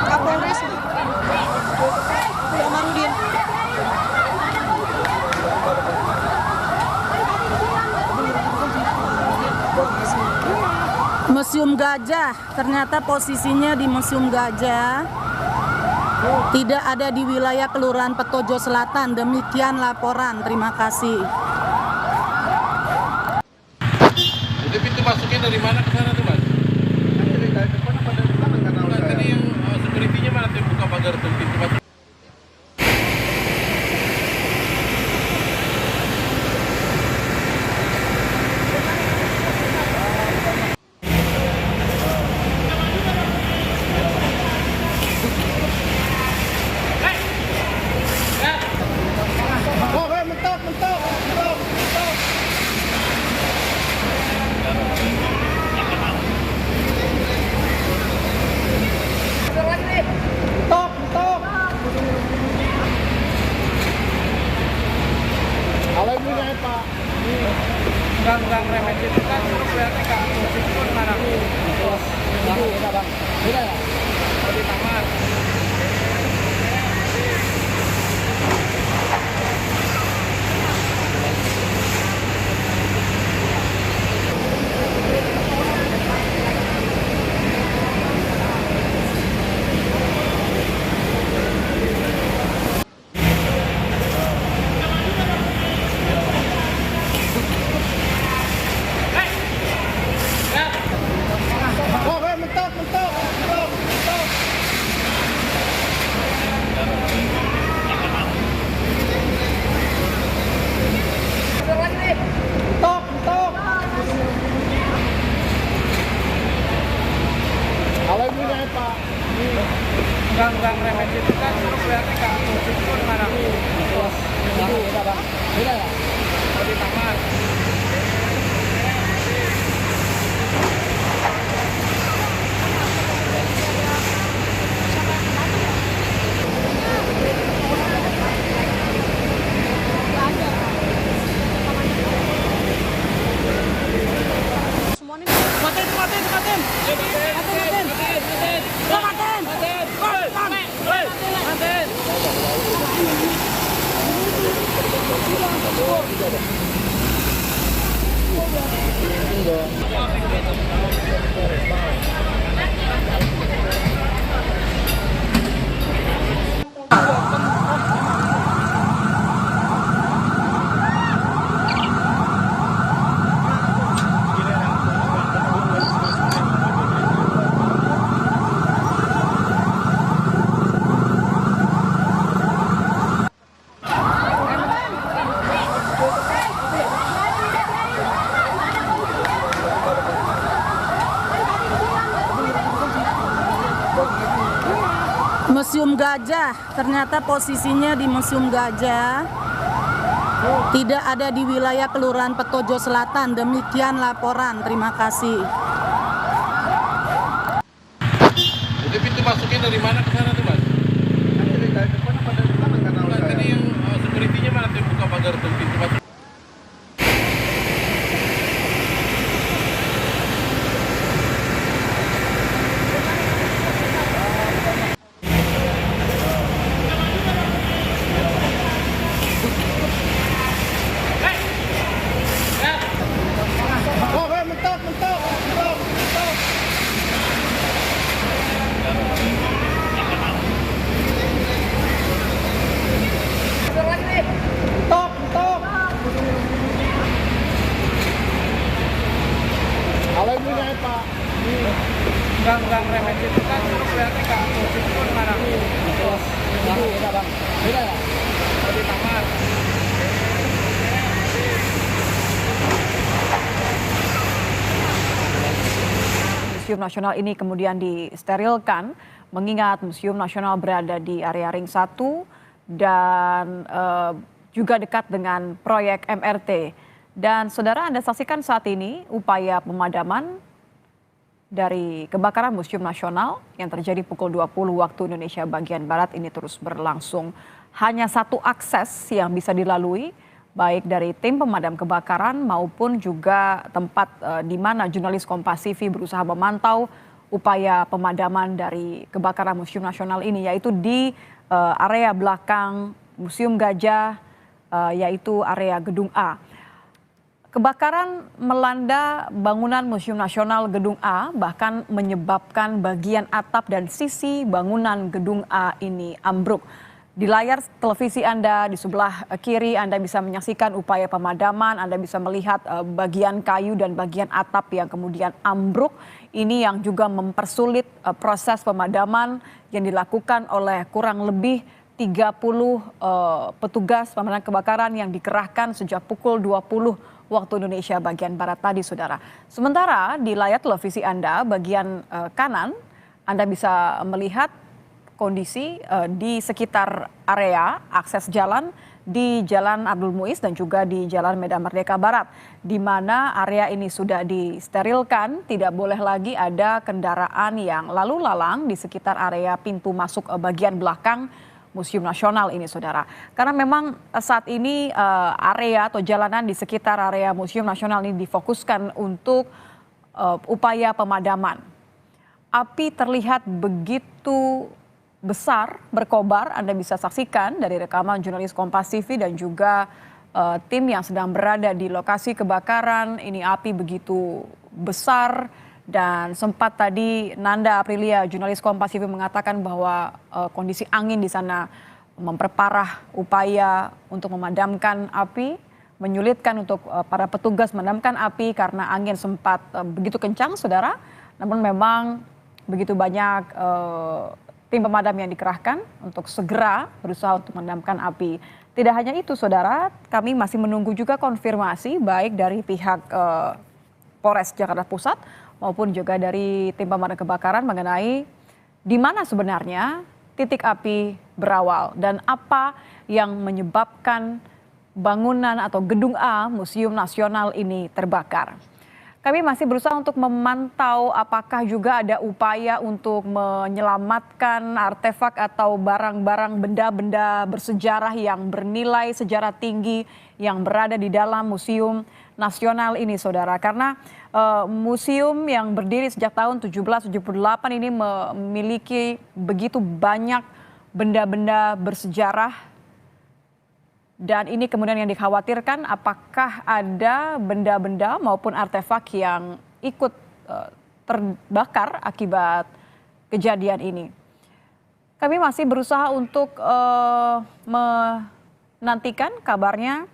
Kapolres Komarudin. Museum Gajah, ternyata posisinya di Museum Gajah tidak ada di wilayah Kelurahan Petojo Selatan. Demikian laporan, terima kasih. Jadi pintu masuknya dari mana ke sana tuh, Mas? Tadi yang security-nya mana tuh buka pagar tuh pintu masuk? Gang remes itu kan kelihatan Kak, musik itu di mana? Bang. Udah ya? Di taman. Gang remes itu kan kelihatan Kak, musik itu di mana? Bang. Udah ya? Di taman. Museum Gajah, ternyata posisinya di Museum Gajah, tidak ada di wilayah Kelurahan Petojo Selatan. Demikian laporan, terima kasih. Jadi pintu masuknya dari mana ke sana tuh, Mas? Dari depan apa dari belakang? Karena tadi yang security-nya mana tuh buka pagar tuh pintu masuk? Kalau ini nih Pak, gang remes itu kan kelihatan nggak musik itu mana? Beda bang, beda ya? Di taman. Museum Nasional ini kemudian disterilkan mengingat Museum Nasional berada di area Ring 1 dan juga dekat dengan proyek MRT. Dan saudara, Anda saksikan saat ini upaya pemadaman dari kebakaran Museum Nasional yang terjadi pukul 20 waktu Indonesia bagian Barat ini terus berlangsung. Hanya satu akses yang bisa dilalui, baik dari tim pemadam kebakaran maupun juga tempat di mana jurnalis Kompas TV berusaha memantau upaya pemadaman dari kebakaran Museum Nasional ini, yaitu di area belakang Museum Gajah, yaitu area Gedung A. Kebakaran melanda bangunan Museum Nasional Gedung A, bahkan menyebabkan bagian atap dan sisi bangunan Gedung A ini ambruk. Di layar televisi Anda di sebelah kiri Anda bisa menyaksikan upaya pemadaman, Anda bisa melihat bagian kayu dan bagian atap yang kemudian ambruk. Ini yang juga mempersulit proses pemadaman yang dilakukan oleh kurang lebih 30 petugas pemadam kebakaran yang dikerahkan sejak pukul 20 waktu Indonesia bagian Barat tadi, saudara. Sementara di layar televisi Anda bagian kanan, Anda bisa melihat kondisi di sekitar area akses jalan di Jalan Abdul Muiz dan juga di Jalan Medan Merdeka Barat, di mana area ini sudah disterilkan, tidak boleh lagi ada kendaraan yang lalu lalang di sekitar area pintu masuk bagian belakang Museum Nasional ini, saudara. Karena memang saat ini area atau jalanan di sekitar area Museum Nasional ini difokuskan untuk upaya pemadaman. Api terlihat begitu besar, berkobar. Anda bisa saksikan dari rekaman jurnalis Kompas TV dan juga tim yang sedang berada di lokasi kebakaran. Ini api begitu besar. Dan sempat tadi Nanda Aprilia, jurnalis Kompas TV, mengatakan bahwa kondisi angin di sana memperparah upaya untuk memadamkan api, menyulitkan untuk para petugas memadamkan api karena angin sempat begitu kencang, saudara. Namun memang begitu banyak tim pemadam yang dikerahkan untuk segera berusaha untuk memadamkan api. Tidak hanya itu, saudara, kami masih menunggu juga konfirmasi baik dari pihak Polres Jakarta Pusat maupun juga dari tim pemadam kebakaran mengenai di mana sebenarnya titik api berawal dan apa yang menyebabkan bangunan atau Gedung A Museum Nasional ini terbakar. Kami masih berusaha untuk memantau apakah juga ada upaya untuk menyelamatkan artefak atau barang-barang benda-benda bersejarah yang bernilai sejarah tinggi yang berada di dalam Museum Nasional ini, saudara. Karena museum yang berdiri sejak tahun 1778 ini memiliki begitu banyak benda-benda bersejarah. Dan ini kemudian yang dikhawatirkan apakah ada benda-benda maupun artefak yang ikut terbakar akibat kejadian ini. Kami masih berusaha untuk menantikan kabarnya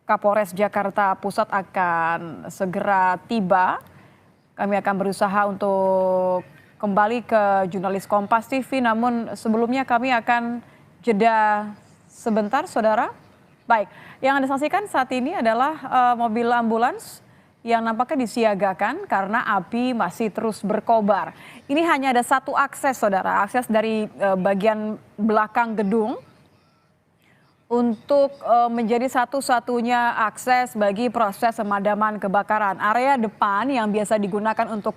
Kapolres Jakarta Pusat akan segera tiba. Kami akan berusaha untuk kembali ke jurnalis Kompas TV, namun sebelumnya kami akan jeda sebentar, saudara. Baik, yang Anda saksikan saat ini adalah mobil ambulans yang nampaknya disiagakan karena api masih terus berkobar. Ini hanya ada satu akses, saudara, akses dari bagian belakang gedung untuk menjadi satu-satunya akses bagi proses pemadaman kebakaran. Area depan yang biasa digunakan untuk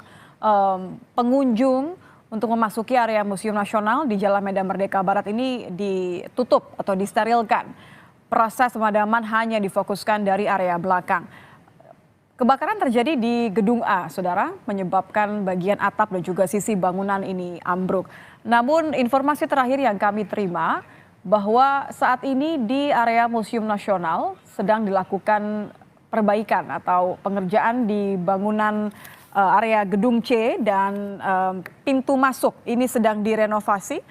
pengunjung untuk memasuki area Museum Nasional di Jalan Medan Merdeka Barat ini ditutup atau disterilkan. Proses pemadaman hanya difokuskan dari area belakang. Kebakaran terjadi di Gedung A, saudara, menyebabkan bagian atap dan juga sisi bangunan ini ambruk. Namun informasi terakhir yang kami terima bahwa saat ini di area Museum Nasional sedang dilakukan perbaikan atau pengerjaan di bangunan area Gedung C dan pintu masuk ini sedang direnovasi.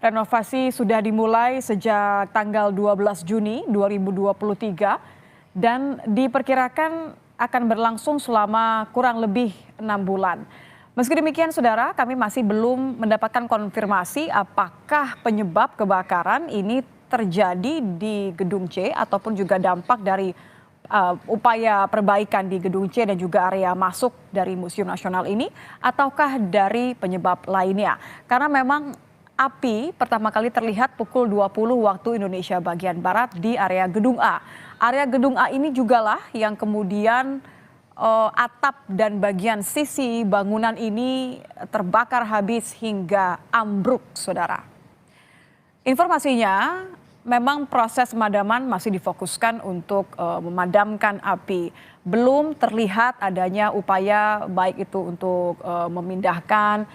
Renovasi sudah dimulai sejak tanggal 12 Juni 2023 dan diperkirakan akan berlangsung selama kurang lebih 6 bulan. Meski demikian, saudara, kami masih belum mendapatkan konfirmasi apakah penyebab kebakaran ini terjadi di Gedung C ataupun juga dampak dari upaya perbaikan di Gedung C dan juga area masuk dari Museum Nasional ini, ataukah dari penyebab lainnya. Karena memang api pertama kali terlihat pukul 20 waktu Indonesia bagian Barat di area Gedung A. Area Gedung A ini jugalah yang kemudian atap dan bagian sisi bangunan ini terbakar habis hingga ambruk, saudara. Informasinya, memang proses pemadaman masih difokuskan untuk memadamkan api. Belum terlihat adanya upaya baik itu untuk memindahkan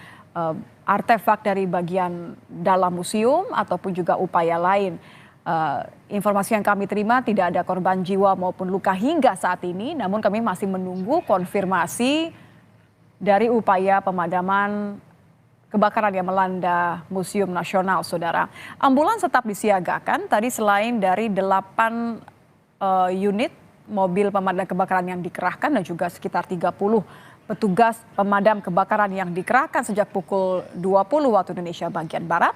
artefak dari bagian dalam museum ataupun juga upaya lain. Informasi yang kami terima tidak ada korban jiwa maupun luka hingga saat ini, namun kami masih menunggu konfirmasi dari upaya pemadaman kebakaran yang melanda Museum Nasional, saudara. Ambulans tetap disiagakan, tadi selain dari 8 unit mobil pemadam kebakaran yang dikerahkan dan juga sekitar 30 petugas pemadam kebakaran yang dikerahkan sejak pukul 20 waktu Indonesia bagian Barat.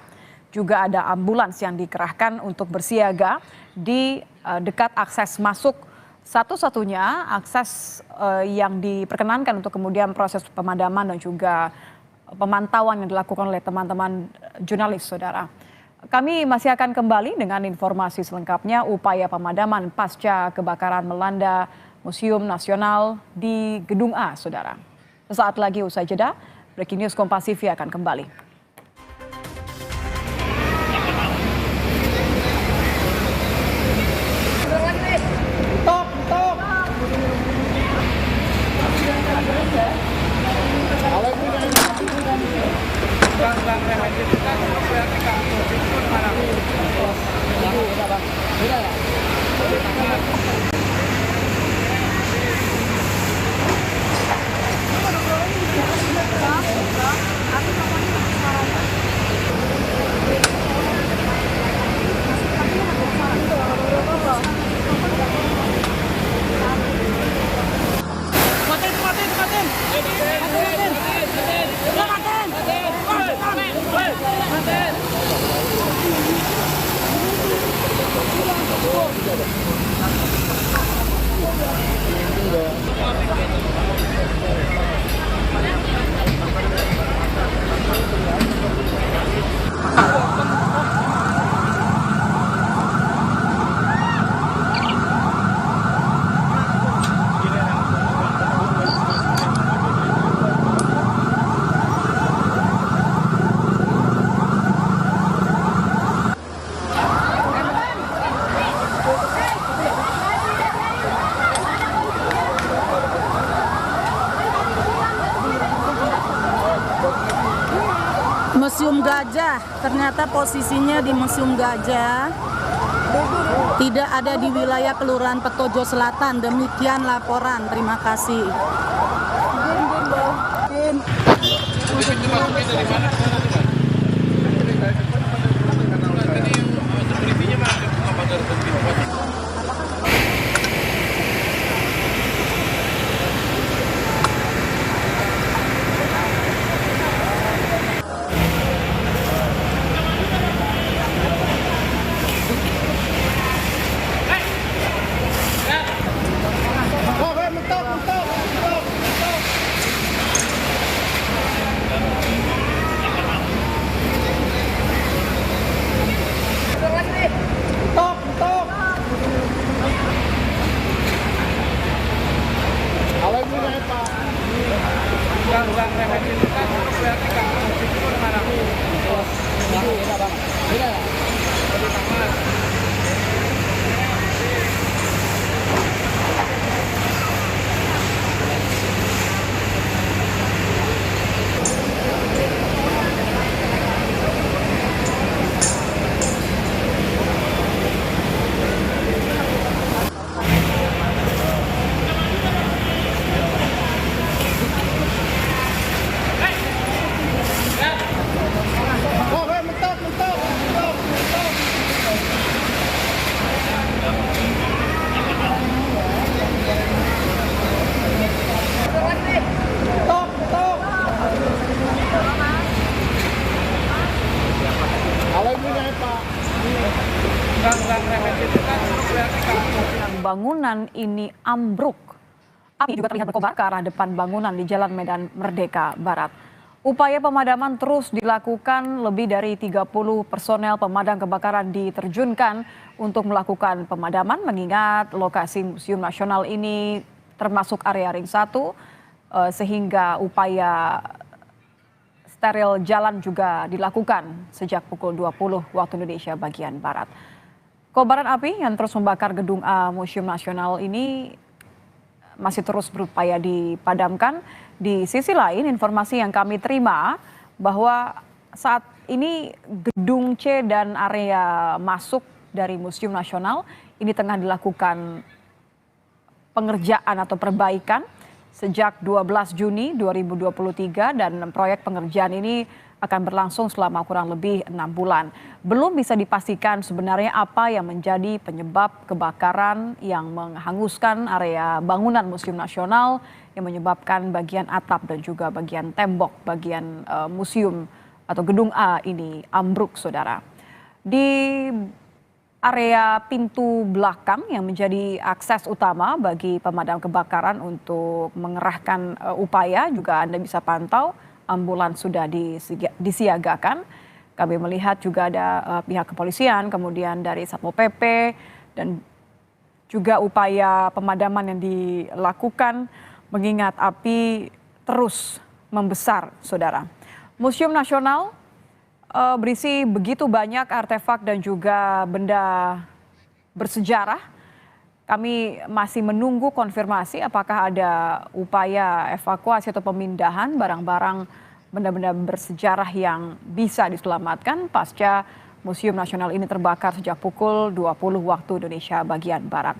Juga ada ambulans yang dikerahkan untuk bersiaga di dekat akses masuk satu-satunya akses yang diperkenankan untuk kemudian proses pemadaman dan juga pemantauan yang dilakukan oleh teman-teman jurnalis, saudara. Kami masih akan kembali dengan informasi selengkapnya upaya pemadaman pasca kebakaran melanda Museum Nasional di Gedung A, saudara. Sesaat lagi usai jeda, Breaking News Kompas TV akan kembali. Bang preventif itu kan berarti nggak positif itu mana? Beda ya? Museum Gajah, ternyata posisinya di Museum Gajah, tidak ada di wilayah Kelurahan Petojo Selatan. Demikian laporan, terima kasih. bangunan ini ambruk. Api juga terlihat berkobar ke arah depan bangunan di Jalan Medan Merdeka Barat. Upaya pemadaman terus dilakukan, lebih dari 30 personel pemadam kebakaran diterjunkan untuk melakukan pemadaman mengingat lokasi Museum Nasional ini termasuk area ring 1 sehingga upaya steril jalan juga dilakukan sejak pukul 20 waktu Indonesia bagian Barat. Kobaran api yang terus membakar gedung A Museum Nasional ini masih terus berupaya dipadamkan. Di sisi lain, informasi yang kami terima bahwa saat ini gedung C dan area masuk dari Museum Nasional ini tengah dilakukan pengerjaan atau perbaikan sejak 12 Juni 2023 dan proyek pengerjaan ini akan berlangsung selama kurang lebih 6 bulan. Belum bisa dipastikan sebenarnya apa yang menjadi penyebab kebakaran yang menghanguskan area bangunan Museum Nasional yang menyebabkan bagian atap dan juga bagian tembok bagian museum atau gedung A ini ambruk, saudara. Di area pintu belakang yang menjadi akses utama bagi pemadam kebakaran untuk mengerahkan upaya juga Anda bisa pantau ambulans sudah disiagakan. Kami melihat juga ada pihak kepolisian, kemudian dari Satpol PP dan juga upaya pemadaman yang dilakukan mengingat api terus membesar, saudara. Museum Nasional berisi begitu banyak artefak dan juga benda bersejarah. Kami masih menunggu konfirmasi apakah ada upaya evakuasi atau pemindahan barang-barang benda-benda bersejarah yang bisa diselamatkan pasca Museum Nasional ini terbakar sejak pukul 20 waktu Indonesia bagian Barat.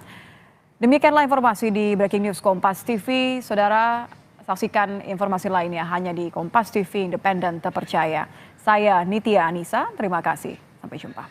Demikianlah informasi di Breaking News Kompas TV. Saudara, saksikan informasi lainnya hanya di Kompas TV Independen Terpercaya. Saya Nitya Anissa, terima kasih. Sampai jumpa.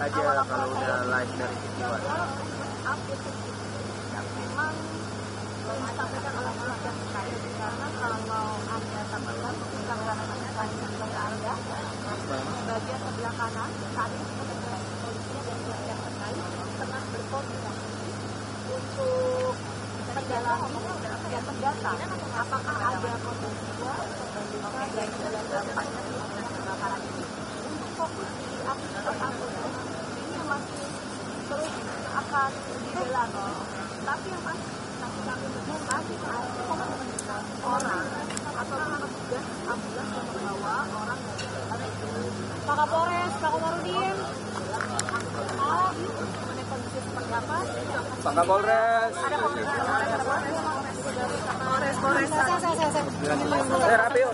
aja kalau udah live dari peristiwa. Memang disampaikan oleh pihak yang terkait karena kalau Anda sampaikan kamera Anda bagian sebelah kanan saat ini petugas polisi dan pihak yang terkait tengah berkoordinasi untuk mendalami dan mendata apakah ada potensi kebalikan dan kebakaran ini. Untuk fokus di aktivitas ini masih terus akan dijalani. Tapi yang pasti kami menemukan orang atau petugas ambulans yang membawa orang dari Pak Kapolres, Pak Komarudin. Mengenai kondisi seperti apa? Pak Kapolres. Ada Polres. Rapi yuk.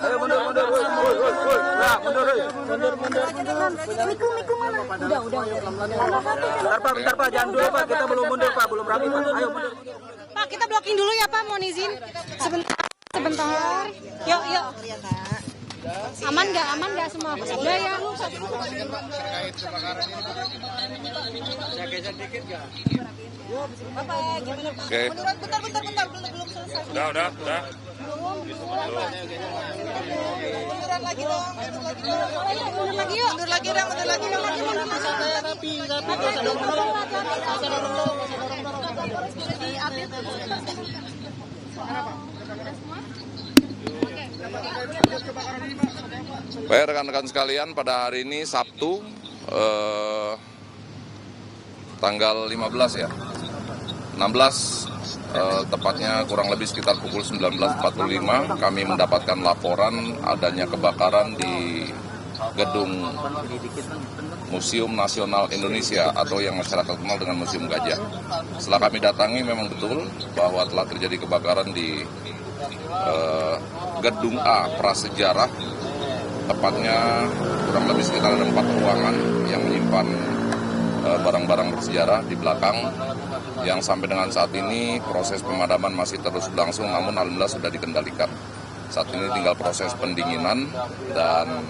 Ayo mundur. Miku mana? Udah. Bentar Pak, jangan dulu Pak, kita belum mundur Pak, belum rapi Pak. Ayo mundur. Pak, kita blocking dulu ya Pak, mohon izin. Sebentar. Yuk. Aman nggak semua? Udah ya. Bapak, gimana Pak? Oke. Bentar, belum selesai. Udah. Munduran lagi dong. Mundur lagi. Oke. Baik rekan-rekan sekalian, pada hari ini Sabtu tanggal 15 ya, 16 tepatnya kurang lebih sekitar pukul 19.45 kami mendapatkan laporan adanya kebakaran di gedung Museum Nasional Indonesia atau yang masyarakat kenal dengan Museum Gajah. Setelah kami datangi memang betul bahwa telah terjadi kebakaran di gedung A prasejarah, tepatnya kurang lebih sekitar ada 4 ruangan yang menyimpan barang-barang bersejarah di belakang, yang sampai dengan saat ini proses pemadaman masih terus berlangsung, namun alhamdulillah sudah dikendalikan. Saat ini tinggal proses pendinginan dan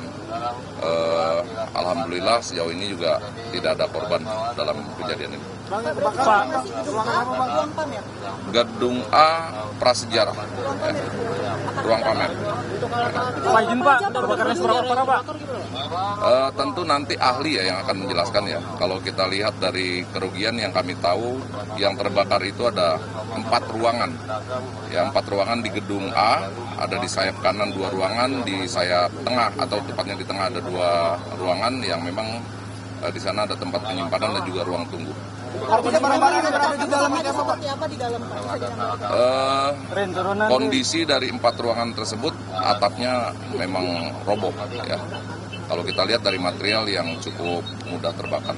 alhamdulillah sejauh ini juga tidak ada korban dalam kejadian ini. Gedung A prasejarah, ruang pamer. Pak izin Pak, kebakarannya seberapa parah Pak? Tentu nanti ahli ya yang akan menjelaskan ya. Kalau kita lihat dari kerugian yang kami tahu, yang terbakar itu ada 4 ruangan. Ya, 4 ruangan di gedung A, ada di sayap kanan 2 ruangan, di sayap tengah atau tepatnya di tengah ada 2 ruangan yang memang di sana ada tempat penyimpanan dan juga ruang tunggu. Artinya barang-barang yang berada di dalam ini apa di dalam? Kondisi dari 4 ruangan tersebut atapnya memang roboh ya. Kalau kita lihat dari material yang cukup mudah terbakar.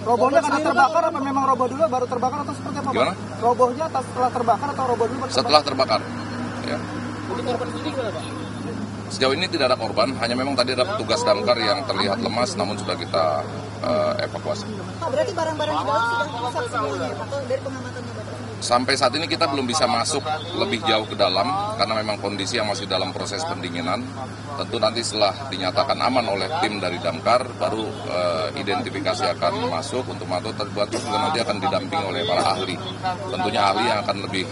Robohnya karena terbakar apa memang roboh dulu baru terbakar atau seperti apa? Gimana? Robohnya setelah terbakar atau roboh dulu baru terbakar? Setelah terbakar. Ya. Jadi korban sendiri gimana Pak? Sejauh ini tidak ada korban, hanya memang tadi ada petugas damkar yang terlihat lemas, namun sudah kita evakuasi. Pak, berarti barang-barang di dalam sudah rusak semuanya ya Pak? Atau dari pengamatannya Bapak? Sampai saat ini kita belum bisa masuk lebih jauh ke dalam karena memang kondisi yang masih dalam proses pendinginan. Tentu nanti setelah dinyatakan aman oleh tim dari damkar, baru identifikasi akan masuk untuk masuk. Terbuat juga nanti akan didampingi oleh para ahli. Tentunya ahli yang akan lebih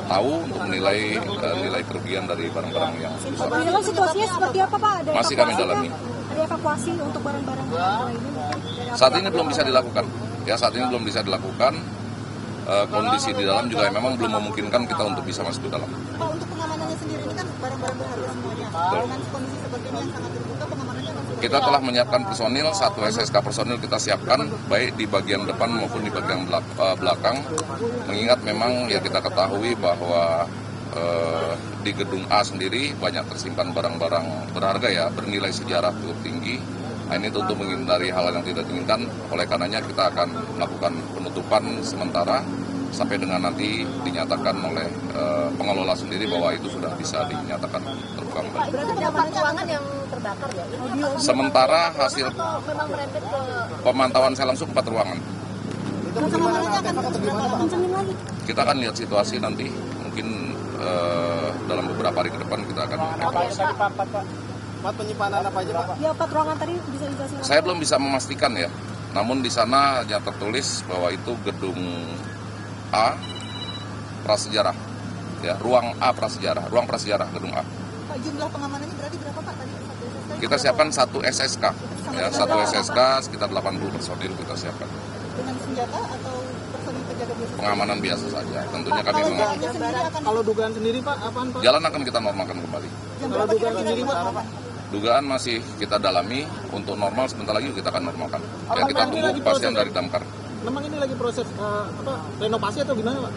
tahu untuk menilai nilai kerugian dari barang-barang yang besar. Di dalam situasinya seperti apa Pak? Ada masih kami dalami. Ada evakuasi untuk barang-barang ini? Saat ini belum bisa dilakukan. Ya, saat ini belum bisa dilakukan. Kondisi di dalam juga memang belum memungkinkan kita untuk bisa masuk ke dalam. Pak, untuk pengamanannya sendiri ini kan barang-barang berharga semuanya. Dengan kondisi seperti ini yang sangat terbuka, pengamanannya masih... Kita telah menyiapkan personil, 1 SSK personil kita siapkan, baik di bagian depan maupun di bagian belakang. Mengingat memang ya kita ketahui bahwa di gedung A sendiri banyak tersimpan barang-barang berharga ya, bernilai sejarah cukup tinggi. Nah, ini tentu menghindari hal yang tidak diinginkan, oleh karenanya kita akan melakukan penutupan sementara sampai dengan nanti dinyatakan oleh pengelola sendiri bahwa itu sudah bisa dinyatakan terbuka kembali. Berarti ada 4 ruangan yang terbakar ya? Sementara hasil Memang merembet ke... pemantauan saya langsung 4 ruangan. Pengamanannya akan terus berapa lama lagi? Kita akan lihat situasi nanti, mungkin dalam beberapa hari ke depan kita akan evaluasi. Pak, penyimpanan apa aja Pak? Ya 4 ruangan tadi bisa dijelasin. Saya belum bisa memastikan ya, namun di sana hanya tertulis bahwa itu gedung A prasejarah, ya ruang A prasejarah, ruang prasejarah gedung A. Pak, jumlah pengamanannya berarti berapa Pak tadi? Kita siapkan 1 SSK, ya 1 SSK sekitar 80 personil kita siapkan. Dengan senjata atau personil penjaga biasa? Pengamanan biasa saja, tentunya kami Kalau dugaan sendiri Pak, apaan Pak? jalan akan kita normalkan kembali. Kalau dugaan sendiri Pak, Dugaan masih kita dalami, untuk normal sebentar lagi kita akan normalkan. Ya kita tunggu kepastian dari damkar. memang ini lagi proses renovasi atau gimana Pak?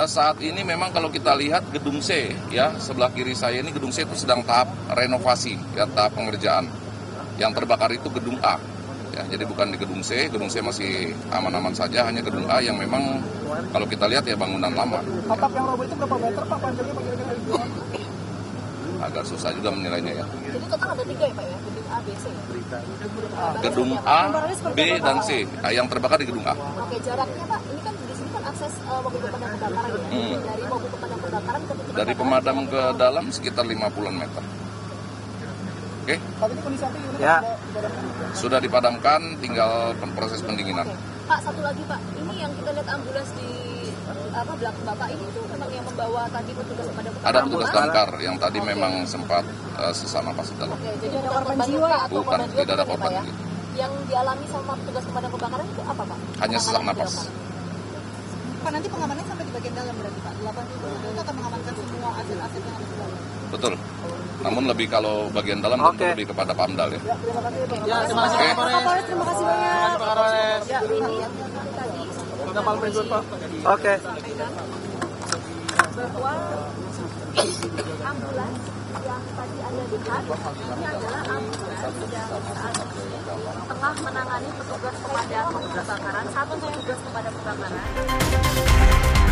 Saat ini memang kalau kita lihat gedung C ya sebelah kiri saya ini gedung C itu sedang tahap renovasi ya, tahap pengerjaan. Yang terbakar itu gedung A ya, jadi bukan di gedung C masih aman-aman saja, hanya gedung A yang memang kalau kita lihat ya bangunan lama. Atap yang roboh itu berapa meter Pak panjangnya Pak kira-kira? Agak susah juga menilainya ya. Jadi total ada 3 ya Pak ya, gedung A, B, C ya? Gedung A, B, dan C. Yang terbakar di gedung A. Oke, jaraknya Pak, ini kan di sini kan akses mobil pemadam kebakaran ya. Dari mobil pemadam kebakaran ke titik Dari pemadam ke dalam sekitar 50-an meter. Oke? Tapi ini kondisi api gimana? Ya. Sudah dipadamkan, tinggal proses pendinginan. Oke. Pak, satu lagi Pak, ini yang kita lihat ambulans di belakang Bapak ini tuh memang yang membawa tadi petugas pemadam kebakaran. Ada petugas damkar yang tadi memang sempat sesak napas di dalam. Oke, jadi ada korban jiwa atau Bukan, tidak ada korban. ya? Yang dialami sama petugas pemadam kebakaran itu apa Pak? Hanya sesak napas. Pak, nanti pengamanannya sampai di bagian dalam berarti Pak? 80 itu akan mengamankan semua aset-aset yang ada di dalam? Betul. Namun lebih kalau bagian dalam tentu lebih kepada Pamdal ya. Ya, terima kasih Pak Kapolres. Terima kasih banyak. Pak Kapolres. Ya, ini yang tadi Udah malam mingguan Pak. Oke. bahwa ambulans yang tadi Anda lihat ini adalah ambulans yang saat ini tengah menangani petugas pemadam kebakaran, satu petugas pemadam kebakaran.